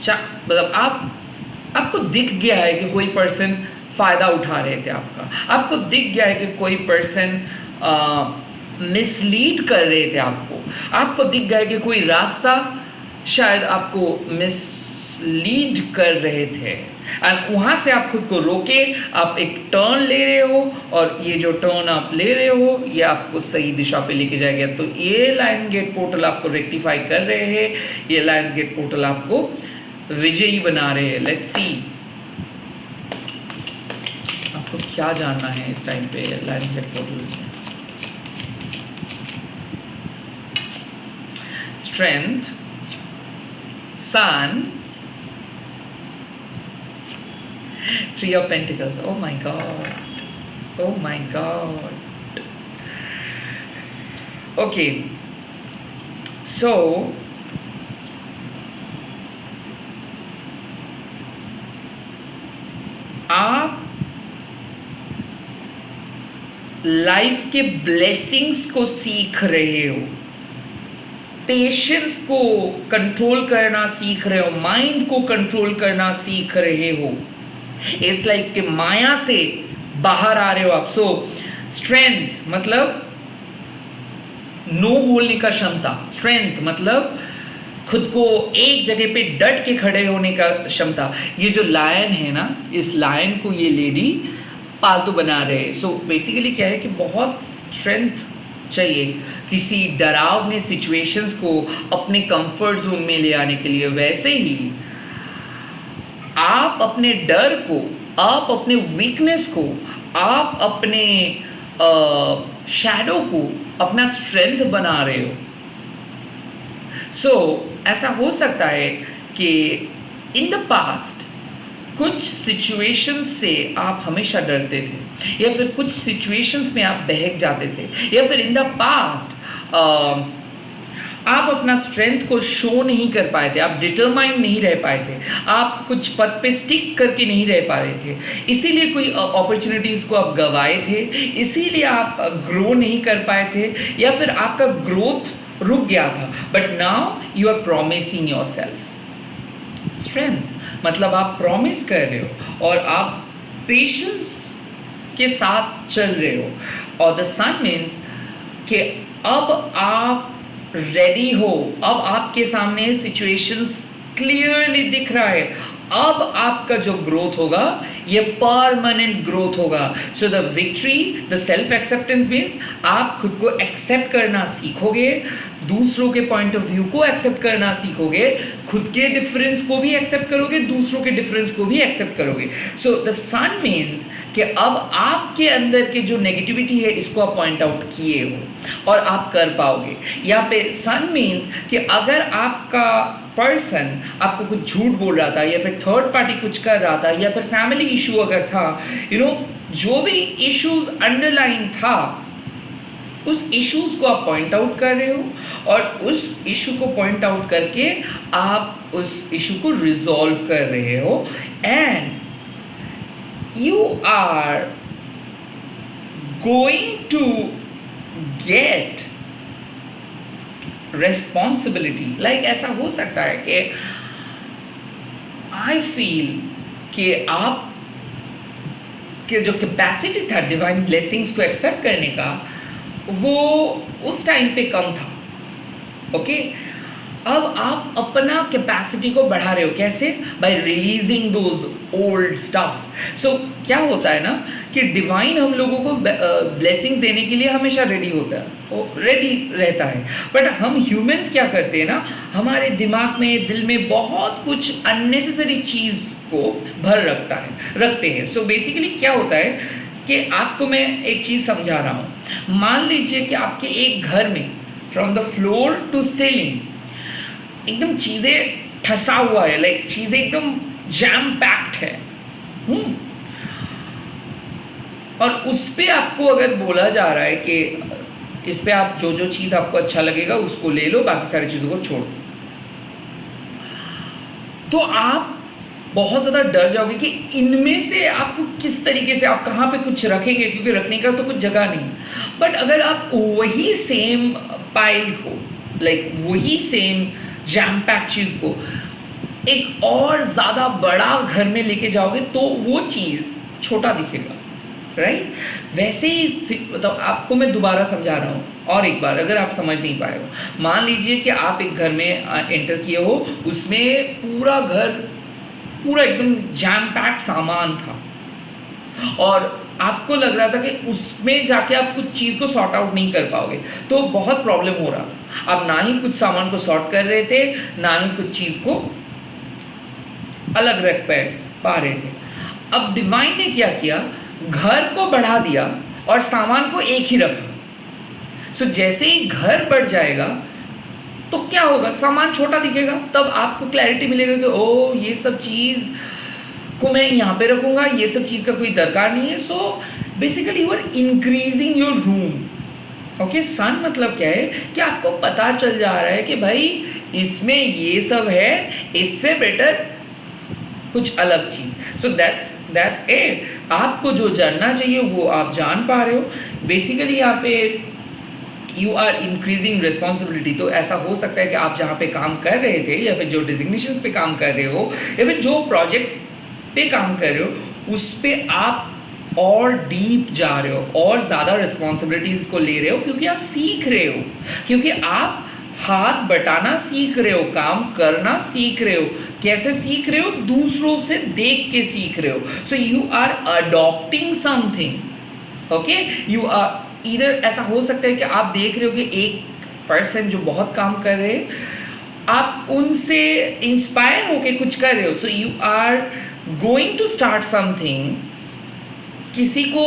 मतलब आपको दिख गया है कि कोई पर्सन फ़ायदा उठा रहे थे आपको दिख गया है कि कोई पर्सन मिसलीड कर रहे थे आपको दिख गया है कि कोई रास्ता शायद आपको मिसलीड कर रहे थे, एंड वहाँ से आप खुद को रोके, आप एक टर्न ले रहे हो, और ये जो टर्न आप ले रहे हो ये आपको सही दिशा पे लेके जाएगा। तो ये लाइन गेट पोर्टल आपको रेक्टिफाई कर रहे हैं, ये लाइन गेट पोर्टल आपको विजयी बना रहे हैं। लेट्स सी आपको क्या जानना है इस टाइम पे लाइन गेट पोर्टल में। Strength, sun, Three of Pentacles. Oh my God. Oh my God. Okay. So, आप लाइफ के ब्लेसिंग्स को सीख रहे हो, पेशेंस को कंट्रोल करना सीख रहे हो, माइंड को कंट्रोल करना सीख रहे हो। इट्स लाइक कि माया से बाहर आ रहे हो आप। सो स्ट्रेंथ मतलब नो बोलने का क्षमता, स्ट्रेंथ मतलब खुद को एक जगह पे डट के खड़े होने का क्षमता। ये जो लायन है ना, इस लायन को ये लेडी पालतू बना रहे हैं। सो बेसिकली क्या है कि बहुत स्ट्रेंथ चाहिए किसी डरावने सिचुएशंस को अपने कंफर्ट जोन में ले आने के लिए। वैसे ही आप अपने डर को, आप अपने वीकनेस को, आप अपने शैडो को अपना स्ट्रेंथ बना रहे हो। सो ऐसा हो सकता है कि इन द पास्ट कुछ सिचुएशंस से आप हमेशा डरते थे, या फिर कुछ सिचुएशंस में आप बहक जाते थे, या फिर इन द पास्ट आप अपना स्ट्रेंथ को शो नहीं कर पाए थे, आप डिटरमाइन नहीं रह पाए थे, आप कुछ पद पे स्टिक करके नहीं रह पा रहे थे, इसीलिए कोई अपॉर्चुनिटीज़ को आप गंवाए थे, इसीलिए आप ग्रो नहीं कर पाए थे, या फिर आपका ग्रोथ रुक गया था। But now you are promising your self strength, मतलब आप प्रॉमिस कर रहे हो और आप पेशेंस के साथ चल रहे हो। और द सन मीन्स कि अब आप रेडी हो, अब आपके सामने सिचुएशंस क्लियरली दिख रहा है, अब आपका जो ग्रोथ होगा ये परमानेंट ग्रोथ होगा। So the victory, the self acceptance means आप खुद को एक्सेप्ट करना सीखोगे, दूसरों के पॉइंट ऑफ व्यू को एक्सेप्ट करना सीखोगे, खुद के डिफरेंस को भी एक्सेप्ट करोगे, दूसरों के डिफरेंस को भी एक्सेप्ट करोगे। सो द सन मीन्स कि अब आपके अंदर के जो नेगेटिविटी है इसको आप पॉइंट आउट किए हो और आप कर पाओगे। यहाँ पे सन मीन्स कि अगर आपका पर्सन आपको कुछ झूठ बोल रहा था, या फिर थर्ड पार्टी कुछ कर रहा था, या फिर फैमिली इशू अगर था, जो भी इश्यूज अंडरलाइन था, उस इश्यूज को आप पॉइंट आउट कर रहे हो और उस इशू को पॉइंट आउट करके आप उस इशू को रिजॉल्व कर रहे हो, and you are going to get responsibility। like ऐसा हो सकता है कि I feel कि आप के जो कैपेसिटी था डिवाइन ब्लेसिंग्स को एक्सेप्ट करने का, वो उस टाइम पे कम था। ओके, अब आप अपना कैपेसिटी को बढ़ा रहे हो, कैसे? By releasing those old stuff. So क्या होता है ना कि डिवाइन हम लोगों को ब्लेसिंग्स देने के लिए हमेशा रेडी होता है, वो रेडी रहता है, बट हम ह्यूमंस क्या करते हैं ना, हमारे दिमाग में, दिल में बहुत कुछ अननेसेसरी चीज़ को भर रखते हैं। सो बेसिकली क्या होता है कि आपको मैं एक चीज़ समझा रहा हूँ। मान लीजिए कि आपके एक घर में from the floor to ceiling एकदम चीज़ें ठसा हुआ है, लाइक चीज़ें एकदम जैम पैक्ड है, और उस पे आपको अगर बोला जा रहा है कि इस पे आप जो जो चीज़ आपको अच्छा लगेगा उसको ले लो, बाकी सारी चीज़ों को छोड़ो, तो आप बहुत ज़्यादा डर जाओगे कि इनमें से आपको किस तरीके से, आप कहाँ पे कुछ रखेंगे, क्योंकि रखने का तो कुछ जगह नहीं। बट अगर आप वही सेम पाइल को, लाइक वही सेम जैम पैक चीज़ को एक और ज़्यादा बड़ा घर में लेके जाओगे तो वो चीज़ छोटा दिखेगा, राइट? वैसे ही मतलब आपको मैं दोबारा समझा रहा हूँ और एक बार, अगर आप समझ नहीं पाए हो। मान लीजिए कि आप एक घर में एंटर किए हो, उसमें पूरा घर पूरा एकदम जैम पैक सामान था, और आपको लग रहा था कि उसमें जाके आप कुछ चीज़ को सॉर्ट आउट नहीं कर पाओगे, तो बहुत प्रॉब्लम हो रहा था। आप ना ही कुछ सामान को सॉर्ट कर रहे थे, ना ही कुछ चीज़ को अलग रख पा रहे थे। अब डिवाइन ने क्या किया, घर को बढ़ा दिया और सामान को एक ही रखा। सो जैसे ही घर बढ़ जाएगा तो क्या होगा, सामान छोटा दिखेगा, तब आपको क्लैरिटी मिलेगा कि ओ ये सब चीज़ को मैं यहाँ पे रखूँगा, ये सब चीज़ का कोई दरकार नहीं है। So basically you are increasing your room. Okay, sun मतलब क्या है कि आपको पता चल जा रहा है कि भाई इसमें ये सब है, इससे बेटर कुछ अलग चीज़। So that's it. आपको जो जानना चाहिए वो आप जान पा रहे हो। बेसिकली यहाँ पे यू आर इंक्रीजिंग रिस्पॉन्सिबिलिटी। तो ऐसा हो सकता है कि आप जहाँ पे काम कर रहे थे, या फिर जो डिजिग्नेशंस पे काम कर रहे हो, या फिर जो प्रोजेक्ट पे काम कर रहे हो, उस पे आप और डीप जा रहे हो और ज़्यादा रिस्पॉन्सिबिलिटीज़ को ले रहे हो, क्योंकि आप सीख रहे हो, क्योंकि आप हाथ बटाना सीख रहे हो, काम करना सीख रहे हो। कैसे सीख रहे हो? दूसरों से देख के सीख रहे हो। So you are adopting something. Okay, you are इधर ऐसा हो सकता है कि आप देख रहे हो कि एक पर्सन जो बहुत काम कर रहे हैं, आप उनसे इंस्पायर होके कुछ कर रहे हो। So you are going to start something. किसी को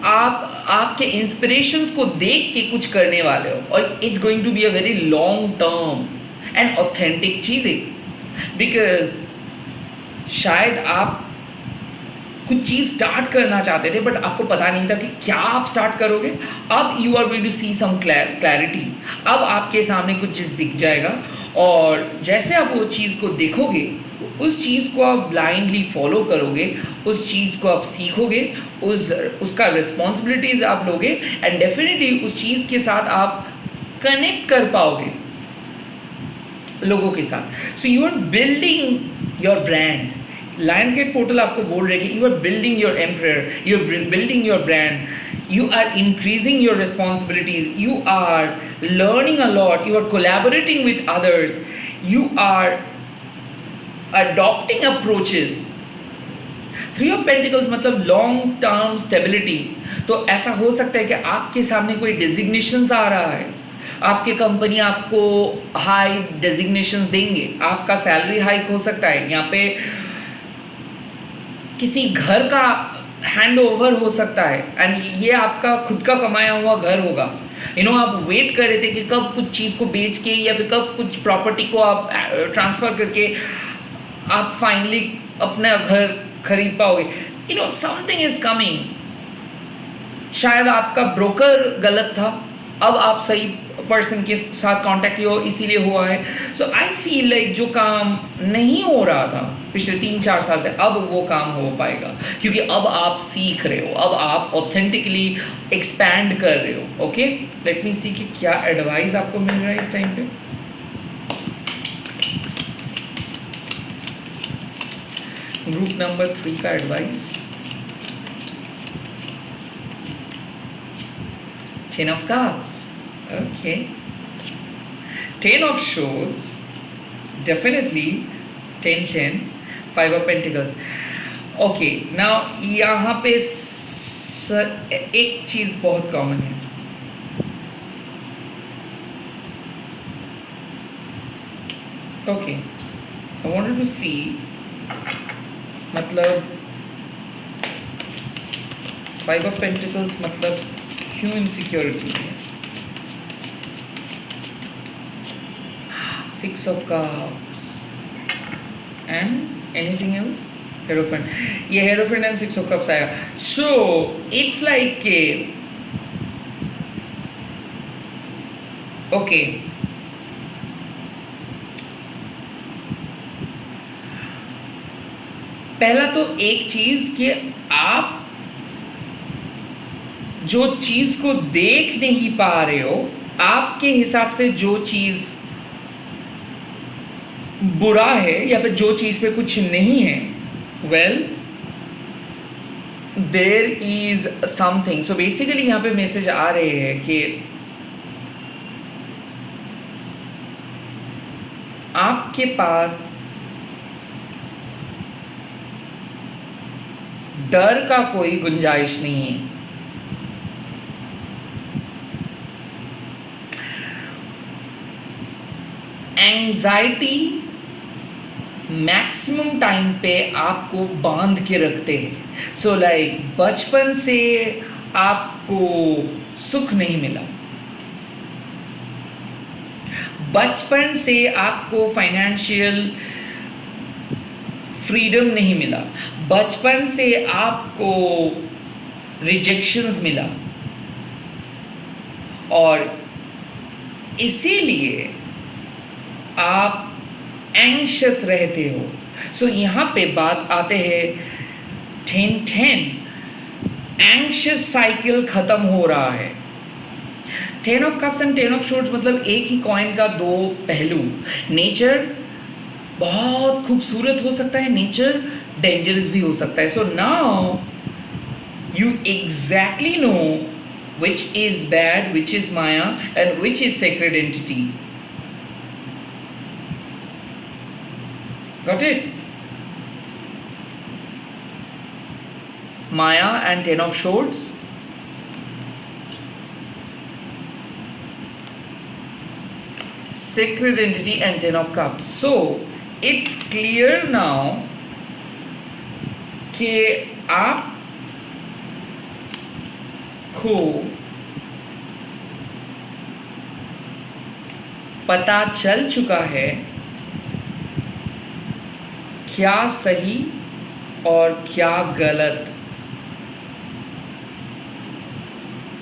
आप आपके इंस्पिरेशंस को देख के कुछ करने वाले हो, और it's going to be a very long term and authentic चीज़ें, बिकॉज शायद आप कुछ चीज़ स्टार्ट करना चाहते थे बट आपको पता नहीं था कि क्या आप स्टार्ट करोगे। अब you are going to see some clarity. अब आपके सामने कुछ चीज़ दिख जाएगा और जैसे आप वो चीज़ को देखोगे, उस चीज़ को आप ब्लाइंडली फॉलो करोगे, उस चीज़ को आप सीखोगे, उसका रिस्पॉन्सिबिलिटीज़ आप लोगे एंड डेफिनेटली उस चीज़ के साथ आप कनेक्ट कर पाओगे लोगों के साथ। So you are building your brand. Lionsgate portal आपको बोल रहे कि you are building your empire, you are building your brand, you are increasing your responsibilities, you are learning a lot, you are collaborating with others, you are adopting approaches. Three of pentacles मतलब long term stability. तो ऐसा हो सकता है कि आपके सामने कोई डिजिग्नेशंस आ रहा है, आपके कंपनी आपको हाई डिजिग्नेशंस देंगे, आपका सैलरी हाइक हो सकता है, यहाँ पे किसी घर का हैंड ओवर हो सकता है एंड ये आपका खुद का कमाया हुआ घर होगा। आप वेट कर रहे थे कि कब कुछ चीज़ को बेच के या फिर कब कुछ प्रॉपर्टी को आप ट्रांसफ़र करके आप फाइनली अपना घर खरीद पाओगे। Something is coming. शायद आपका ब्रोकर गलत था, अब आप सही पर्सन के साथ कांटेक्ट हो इसीलिए हुआ है। सो आई फील लाइक जो काम नहीं हो रहा था पिछले 3-4 साल से, अब वो काम हो पाएगा क्योंकि अब आप सीख रहे हो, अब आप ऑथेंटिकली एक्सपैंड कर रहे हो। ओके, लेट मी सी कि क्या एडवाइस आपको मिल रहा है इस टाइम पे। ग्रुप नंबर 3 का advice, 10 of cups. Okay. 10 of swords, definitely 10-10, 5 of pentacles. Okay, now यहाँ पे एक चीज़ बहुत कॉमन है। Okay, I wanted to see मतलब 5 of pentacles मतलब क्यों इनसिक्योरिटी है। 6 of cups and anything else, Hierophant. ये Hierophant and 6 of cups आया। So it's like okay, पहला तो एक चीज कि आप जो चीज को देख नहीं पा रहे हो, आपके हिसाब से जो चीज बुरा है या फिर जो चीज पे कुछ नहीं है, well there is something. So basically यहां पे मैसेज आ रहे हैं कि आपके पास डर का कोई गुंजाइश नहीं है। एंजाइटी मैक्सिमम टाइम पे आपको बांध के रखते हैं। सो लाइक बचपन से आपको सुख नहीं मिला, बचपन से आपको फाइनेंशियल फ्रीडम नहीं मिला, बचपन से आपको रिजेक्शंस मिला और इसीलिए आप एंग्शियस रहते हो। सो यहाँ पे बात आते हैं 10-10, एंग्शियस साइकिल खत्म हो रहा है। 10 of cups and 10 of shorts मतलब एक ही कॉइन का दो पहलू। नेचर बहुत खूबसूरत हो सकता है, नेचर डेंजरस भी हो सकता है। So now you exactly know which is bad, which is Maya and which is sacred entity. Got it? Maya and 10 of swords. Sacred entity and 10 of cups. So it's clear now कि आप को पता चल चुका है क्या सही और क्या गलत,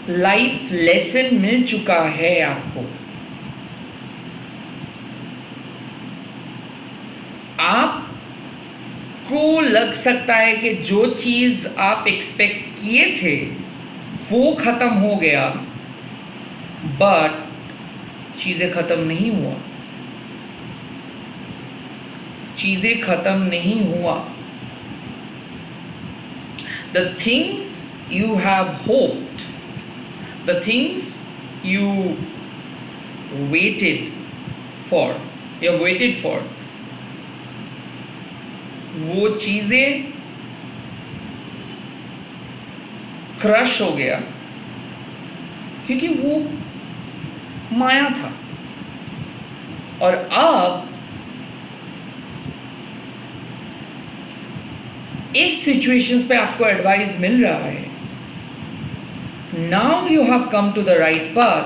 लाइफ लेसन मिल चुका है आपको। आपको लग सकता है कि जो चीज आप एक्सपेक्ट किए थे वो खत्म हो गया, बट चीजें खत्म नहीं हुआ, चीजें खत्म नहीं हुआ। The things you have hoped, the things you waited for, you have waited for, वो चीजें क्रश हो गया, क्योंकि वो माया था। और अब इस सिचुएशंस पे आपको एडवाइस मिल रहा है, now you have come to the right path,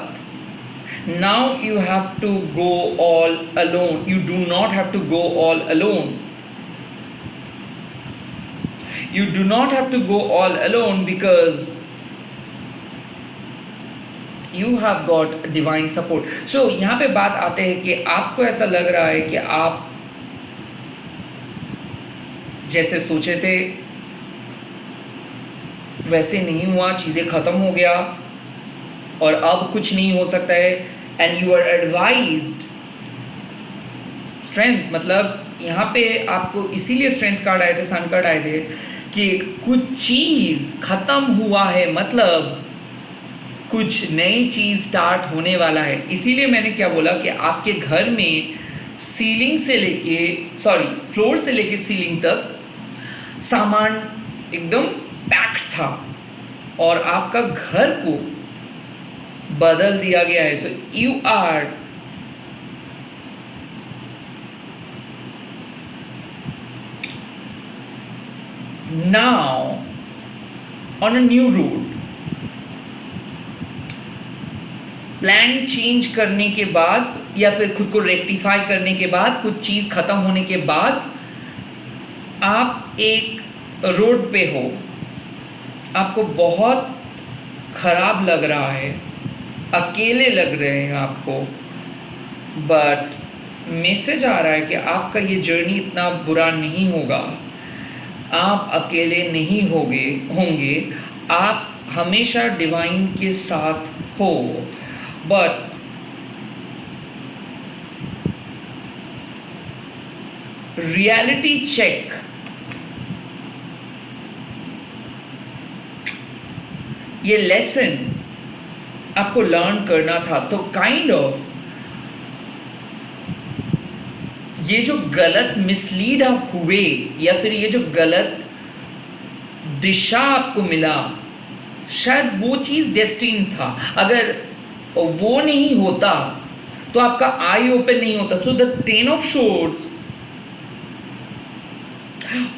now you have to go all alone, you do not have to go all alone, you do not have to go all alone because you have got divine support. So यहाँ पे बात आते हैं कि आपको ऐसा लग रहा है कि आप जैसे सोचे थे वैसे नहीं हुआ, चीज़ें ख़त्म हो गया और अब कुछ नहीं हो सकता है, and you are advised strength. मतलब यहाँ पे आपको इसीलिए स्ट्रेंथ कार्ड आए थे, सन कार्ड आए थे कि कुछ चीज़ ख़त्म हुआ है, मतलब कुछ नई चीज़ स्टार्ट होने वाला है। इसीलिए मैंने क्या बोला कि आपके घर में सीलिंग से लेके फ्लोर से लेके सीलिंग तक सामान एकदम पैक्ड था और आपका घर को बदल दिया गया है। So you are now on a new road। Plan change करने के बाद या फिर खुद को रेक्टिफाई करने के बाद, कुछ चीज़ ख़त्म होने के बाद आप एक रोड पे हो, आपको बहुत ख़राब लग रहा है, अकेले लग रहे हैं आपको, बट मैसेज आ रहा है कि आपका ये जर्नी इतना बुरा नहीं होगा, आप अकेले नहीं होंगे, आप हमेशा डिवाइन के साथ हो। बट रियलिटी चेक, ये लेसन आपको लर्न करना था, तो काइंड ऑफ ये जो गलत मिसलीड आप हुए या फिर ये जो गलत दिशा आपको मिला, शायद वो चीज़ डेस्टिन था। अगर वो नहीं होता तो आपका आई ओपन नहीं होता। So the 10 of Swords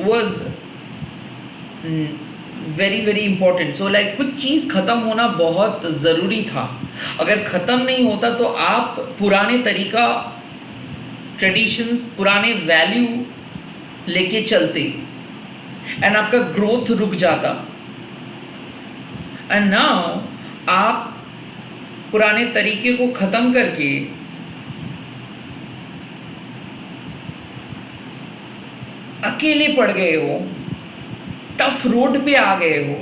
was very very important. So like कुछ चीज़ ख़त्म होना बहुत ज़रूरी था। अगर ख़त्म नहीं होता तो आप पुराने तरीका, ट्रेडिशंस, पुराने वैल्यू लेके चलते एंड आपका ग्रोथ रुक जाता। एंड नाउ आप पुराने तरीके को ख़त्म करके अकेले पड़ गए हो, टफ रोड पे आ गए हो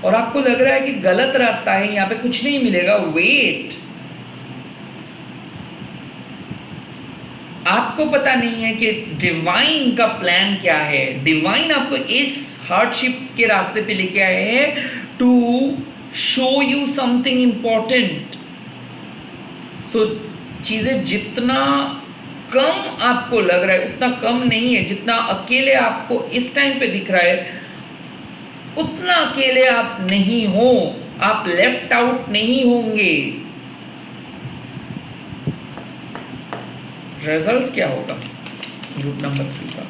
और आपको लग रहा है कि गलत रास्ता है, यहाँ पे कुछ नहीं मिलेगा। वेट, आपको पता नहीं है कि डिवाइन का प्लान क्या है। डिवाइन आपको इस हार्डशिप के रास्ते पे लेके आए हैं to show you something important. So चीजें जितना कम आपको लग रहा है उतना कम नहीं है। जितना अकेले आपको इस टाइम पे दिख रहा है उतना अकेले आप नहीं हो, आप लेफ्ट आउट नहीं होंगे। रिजल्ट्स क्या होगा ग्रुप नंबर 3 का?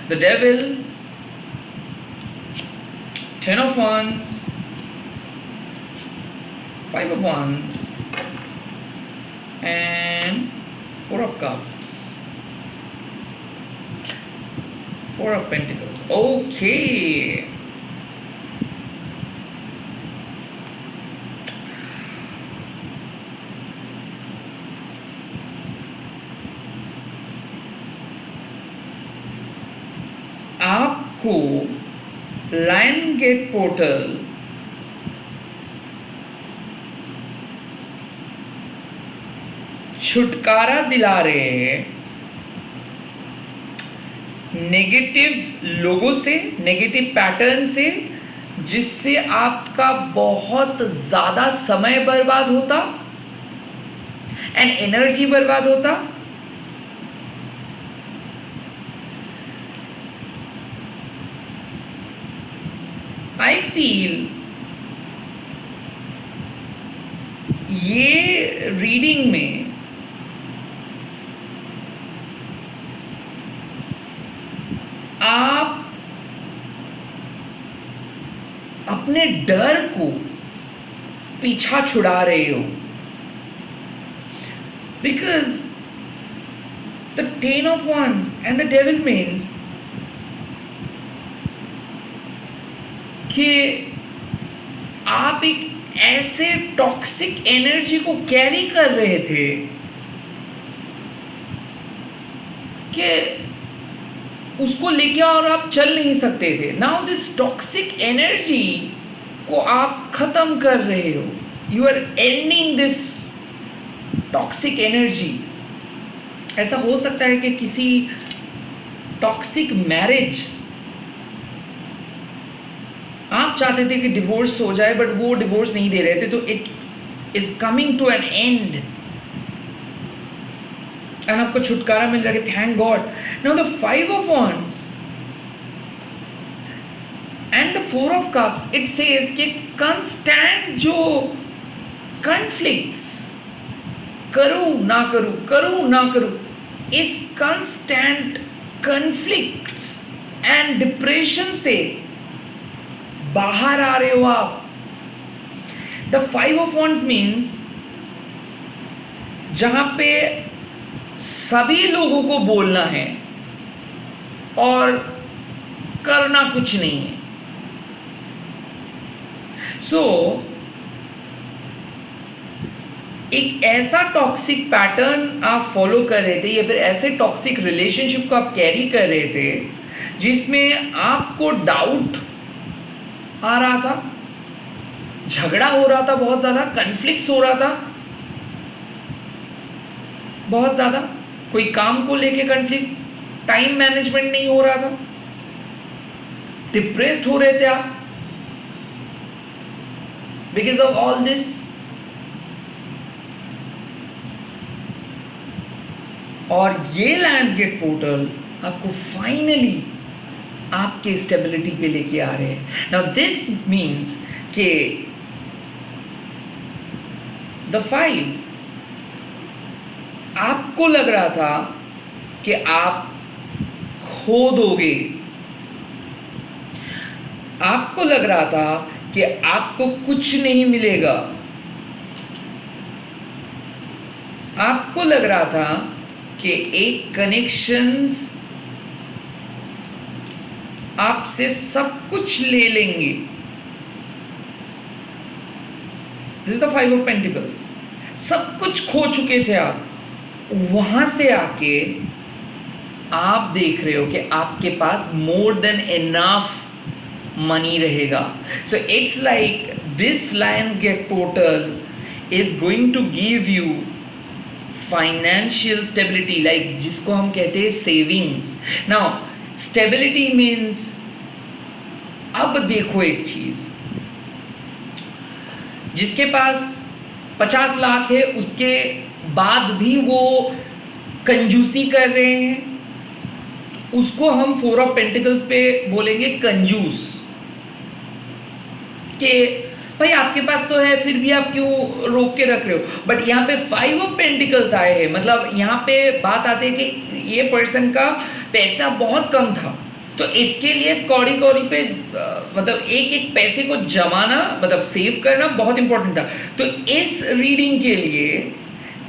The devil, 10 of Wands, 5 of Wands and 4 of Cups, 4 of Pentacles. Okay. आपको लायन गेट पोर्टल छुटकारा दिला रहे हैं नेगेटिव लोगों से, नेगेटिव पैटर्न से, जिससे आपका बहुत ज्यादा समय बर्बाद होता एंड एनर्जी बर्बाद होता। आई फील ये रीडिंग में आप अपने डर को पीछा छुड़ा रहे हो, because the 10 of Wands and the Devil means कि आप एक ऐसे टॉक्सिक एनर्जी को कैरी कर रहे थे कि उसको लेके और आप चल नहीं सकते थे। नाउ दिस टॉक्सिक एनर्जी को आप खत्म कर रहे हो, you are ending this toxic energy. ऐसा हो सकता है कि किसी टॉक्सिक मैरिज, आप चाहते थे कि डिवोर्स हो जाए बट वो डिवोर्स नहीं दे रहे थे, तो it is coming to an end and आपको छुटकारा मिल रहा है, thank God. Now the 5 of Wands and the 4 of Cups, it says कि कंस्टेंट जो कॉन्फ्लिक्ट्स, करूं ना करूं, करूं ना करूं, इस कंस्टेंट कॉन्फ्लिक्ट्स एंड डिप्रेशन से बाहर आ रहे हो आप। द 5 of Wands मीन्स जहां पे सभी लोगों को बोलना है और करना कुछ नहीं है। सो एक ऐसा टॉक्सिक पैटर्न आप फॉलो कर रहे थे या फिर ऐसे टॉक्सिक रिलेशनशिप को आप कैरी कर रहे थे जिसमें आपको डाउट आ रहा था, झगड़ा हो रहा था, बहुत ज्यादा कॉन्फ्लिक्ट्स हो रहा था, बहुत ज्यादा कोई काम को लेके कॉन्फ्लिक्ट्स, टाइम मैनेजमेंट नहीं हो रहा था, डिप्रेस्ड हो रहे थे आप बिकॉज ऑफ ऑल दिस। और ये लायंस गेट पोर्टल आपको फाइनली आपके स्टेबिलिटी पे लेके आ रहे हैं। नाउ दिस मीन्स कि द 5 आपको लग रहा था कि आप खो दोगे, आपको लग रहा था कि आपको कुछ नहीं मिलेगा, आपको लग रहा था कि एक कनेक्शंस आपसे सब कुछ ले लेंगे। This is the 5 of Pentacles। सब कुछ खो चुके थे आप, वहां से आके आप देख रहे हो कि आपके पास मोर देन इनफ मनी रहेगा। So it's like this lion's gate portal is going to give you financial stability, like जिसको हम कहते हैं सेविंग्स। नाउ स्टेबिलिटी मीन्स, अब देखो एक चीज, जिसके पास 50 लाख है उसके बाद भी वो कंजूसी कर रहे हैं, उसको हम 4 of Pentacles पे बोलेंगे कंजूस, कि भाई आपके पास तो है फिर भी आप क्यों रोक के रख रहे हो। बट यहाँ पे 5 of Pentacles आए हैं, मतलब यहाँ पे बात आती है कि ये पर्सन का पैसा बहुत कम था तो इसके लिए कौड़ी कौड़ी पे मतलब एक एक पैसे को जमाना मतलब सेव करना बहुत इंपॉर्टेंट था। तो इस रीडिंग के लिए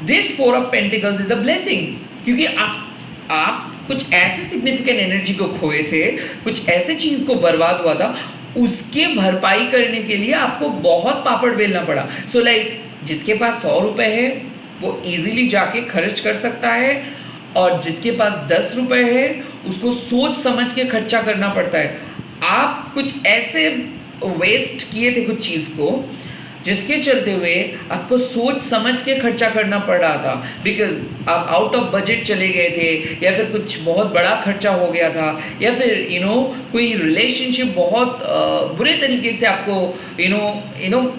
this four of pentacles is a blessings, क्योंकि आप कुछ ऐसे सिग्निफिकेंट एनर्जी को खोए थे, कुछ ऐसे चीज को बर्बाद हुआ था, उसके भरपाई करने के लिए आपको बहुत पापड़ बेलना पड़ा। सो लाइक जिसके पास 100 रुपए है वो इजीली जाके खर्च कर सकता है, और जिसके पास 10 रुपए है उसको सोच समझ के खर्चा करना पड़ता है। आप कुछ ऐसे वेस्ट किए थे कुछ चीज़ को जिसके चलते हुए आपको सोच समझ के खर्चा करना पड़ रहा था, बिकॉज आप आउट ऑफ बजट चले गए थे, या फिर कुछ बहुत बड़ा खर्चा हो गया था, या फिर कोई रिलेशनशिप बहुत बुरे तरीके से आपको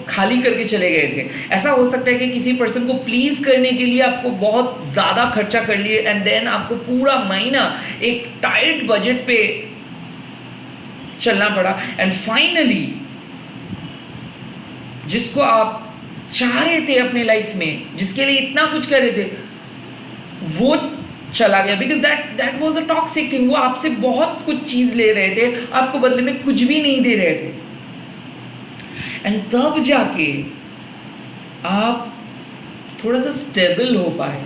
खाली करके चले गए थे। ऐसा हो सकता है कि किसी पर्सन को प्लीज करने के लिए आपको बहुत ज़्यादा खर्चा कर लिए, एंड देन आपको पूरा महीना एक टाइट बजट पे चलना पड़ा, एंड फाइनली जिसको आप चाह रहे थे अपने लाइफ में, जिसके लिए इतना कुछ कर रहे थे, वो चला गया, because that was a toxic thing. वो आपसे बहुत कुछ चीज ले रहे थे, आपको बदले में कुछ भी नहीं दे रहे थे, एंड तब जाके आप थोड़ा सा स्टेबल हो पाए।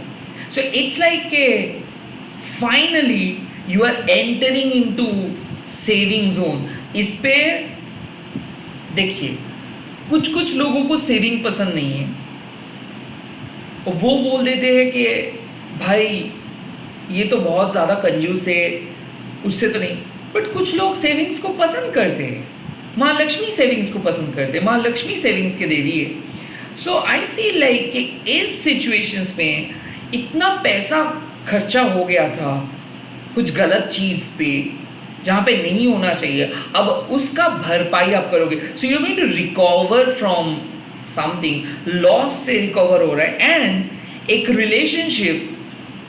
सो इट्स लाइक के finally you are entering into saving zone. इस पे देखिए, कुछ लोगों को सेविंग पसंद नहीं है, वो बोल देते हैं कि भाई ये तो बहुत ज़्यादा कंजूस है, उससे तो नहीं। बट कुछ लोग सेविंग्स को पसंद करते हैं, माँ लक्ष्मी सेविंग्स को पसंद करते हैं, माँ लक्ष्मी सेविंग्स के देवी है। सो आई फील लाइक कि इस सिचुएशंस में इतना पैसा खर्चा हो गया था कुछ गलत चीज़ पे जहाँ पे नहीं होना चाहिए, अब उसका भरपाई आप करोगे। So you going to recover from something, loss से रिकवर हो रहा है, एंड एक रिलेशनशिप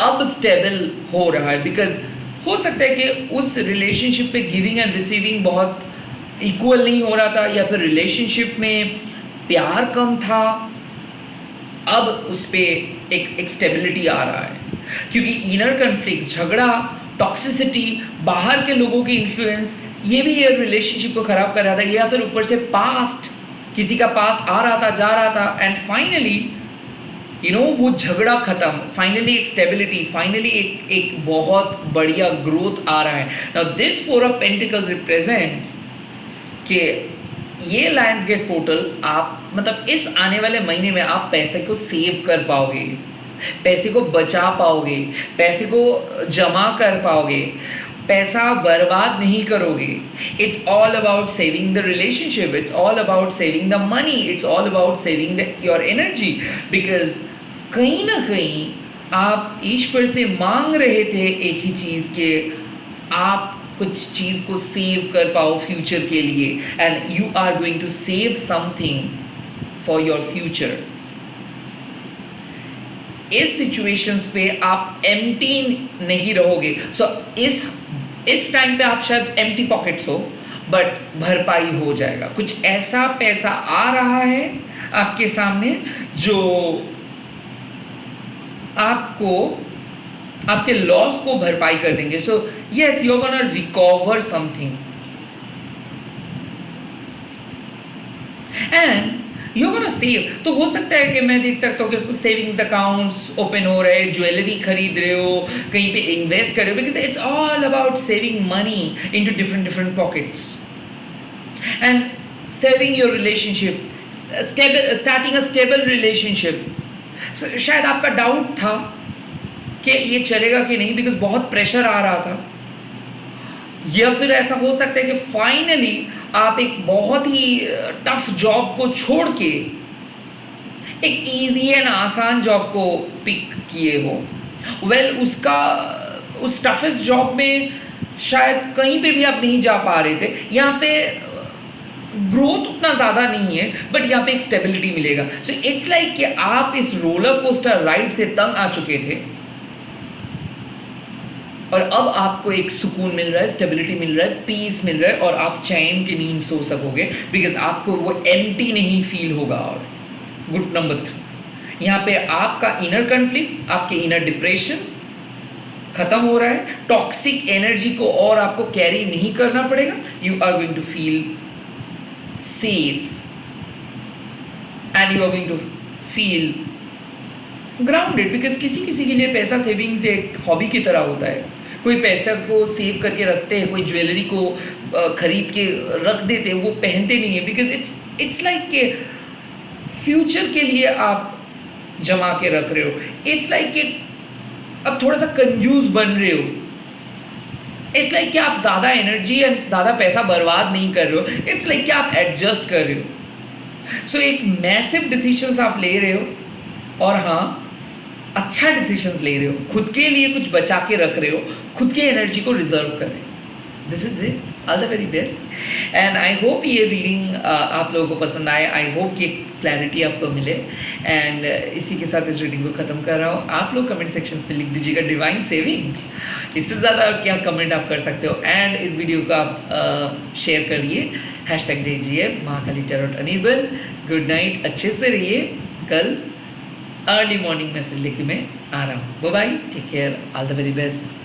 अब स्टेबल हो रहा है, बिकॉज हो सकता है कि उस रिलेशनशिप पे गिविंग एंड रिसीविंग बहुत इक्वल नहीं हो रहा था, या फिर रिलेशनशिप में प्यार कम था, अब उस पर एक स्टेबिलिटी आ रहा है, क्योंकि इनर कन्फ्लिक्ट, झगड़ा, टॉक्सिसिटी, बाहर के लोगों की इन्फ्लुएंस, ये भी ये रिलेशनशिप को खराब कर रहा था, या फिर ऊपर से पास्ट, किसी का पास्ट आ रहा था जा रहा था, एंड फाइनली वो झगड़ा खत्म, फाइनली एक स्टेबिलिटी, फाइनली एक बहुत बढ़िया ग्रोथ आ रहा है। Now this four of pentacles represents कि ये लायंस गेट पोर्टल आप मतलब इस आने वाले महीने में आप पैसे को सेव कर पाओगे, पैसे को बचा पाओगे, पैसे को जमा कर पाओगे, पैसा बर्बाद नहीं करोगे। It's all about saving the relationship, it's all about saving the money, it's all about saving your energy, because कहीं ना कहीं आप ईश्वर से मांग रहे थे एक ही चीज़ के आप कुछ चीज़ को सेव कर पाओ फ्यूचर के लिए, and you are going to save something for your future. इस सिचुएशंस पे आप एम्प्टी नहीं रहोगे। सो इस टाइम पे आप शायद एम्प्टी पॉकेट्स हो, बट भरपाई हो जाएगा। कुछ ऐसा पैसा आ रहा है आपके सामने जो आपको आपके लॉस को भरपाई कर देंगे। So yes, you are gonna recover something, and you gonna save. तो हो सकता है कि मैं देख सकता हूँ कि कुछ सेविंग्स अकाउंट्स ओपन हो रहे हैं, ज्वेलरी खरीद रहे हो, कहीं पे इन्वेस्ट कर रहे हो, because it's all about saving money into different pockets and saving your relationship, starting a stable relationship. शायद आपका डाउट था कि ये चलेगा कि नहीं, बिकॉज बहुत प्रेशर आ रहा था, या फिर ऐसा हो सकता है कि फाइनली आप एक बहुत ही टफ जॉब को छोड़ के एक इजी एंड आसान जॉब को पिक किए हो। वेल, उस टफेस्ट जॉब में शायद कहीं पे भी आप नहीं जा पा रहे थे, यहाँ पे ग्रोथ उतना ज़्यादा नहीं है, बट यहाँ पे एक स्टेबिलिटी मिलेगा। सो इट्स लाइक कि आप इस रोलर कोस्टर राइड से तंग आ चुके थे, और अब आपको एक सुकून मिल रहा है, स्टेबिलिटी मिल रहा है, पीस मिल रहा है, और आप चैन की नींद सो सकोगे, बिकॉज आपको वो एम्प्टी नहीं फील होगा। और गुड नंबर 3, यहाँ पे आपका इनर कन्फ्लिक्ट, आपके इनर डिप्रेशंस खत्म हो रहा है, टॉक्सिक एनर्जी को और आपको कैरी नहीं करना पड़ेगा, you are going to feel safe and you are going to feel grounded, because किसी किसी के लिए पैसा सेविंग्स एक हॉबी की तरह होता है। कोई पैसा को सेव करके रखते हैं, कोई ज्वेलरी को खरीद के रख देते हैं, वो पहनते नहीं है, बिकॉज इट्स लाइक के फ्यूचर के लिए आप जमा के रख रहे हो। इट्स लाइक कि अब थोड़ा सा कंजूस बन रहे हो। इट्स लाइक कि आप ज़्यादा एनर्जी एंड ज़्यादा पैसा बर्बाद नहीं कर रहे हो। इट्स लाइक कि आप एडजस्ट कर रहे हो। सो एक मैसिव डिसीजंस आप ले रहे हो, और हाँ, अच्छा डिसीजंस ले रहे हो, खुद के लिए कुछ बचा के रख रहे हो, खुद के एनर्जी को रिजर्व कर रहे हो। This is it, all the very best, and I hope ये रीडिंग आप लोगों को पसंद आए। आई होप कि क्लैरिटी आपको मिले, एंड इसी के साथ इस रीडिंग को ख़त्म कर रहा हूँ। आप लोग कमेंट सेक्शंस में लिख दीजिएगा डिवाइन सेविंग्स, इससे ज़्यादा क्या कमेंट आप कर सकते हो। एंड इस वीडियो को आप शेयर करिए, हैशटैग दीजिए Mahakali tarot Anirban. Good night, अच्छे से रहिए, कल अर्ली मॉर्निंग मैसेज लेके मैं आ रहा हूँ। Bye bye, take care, all the very best.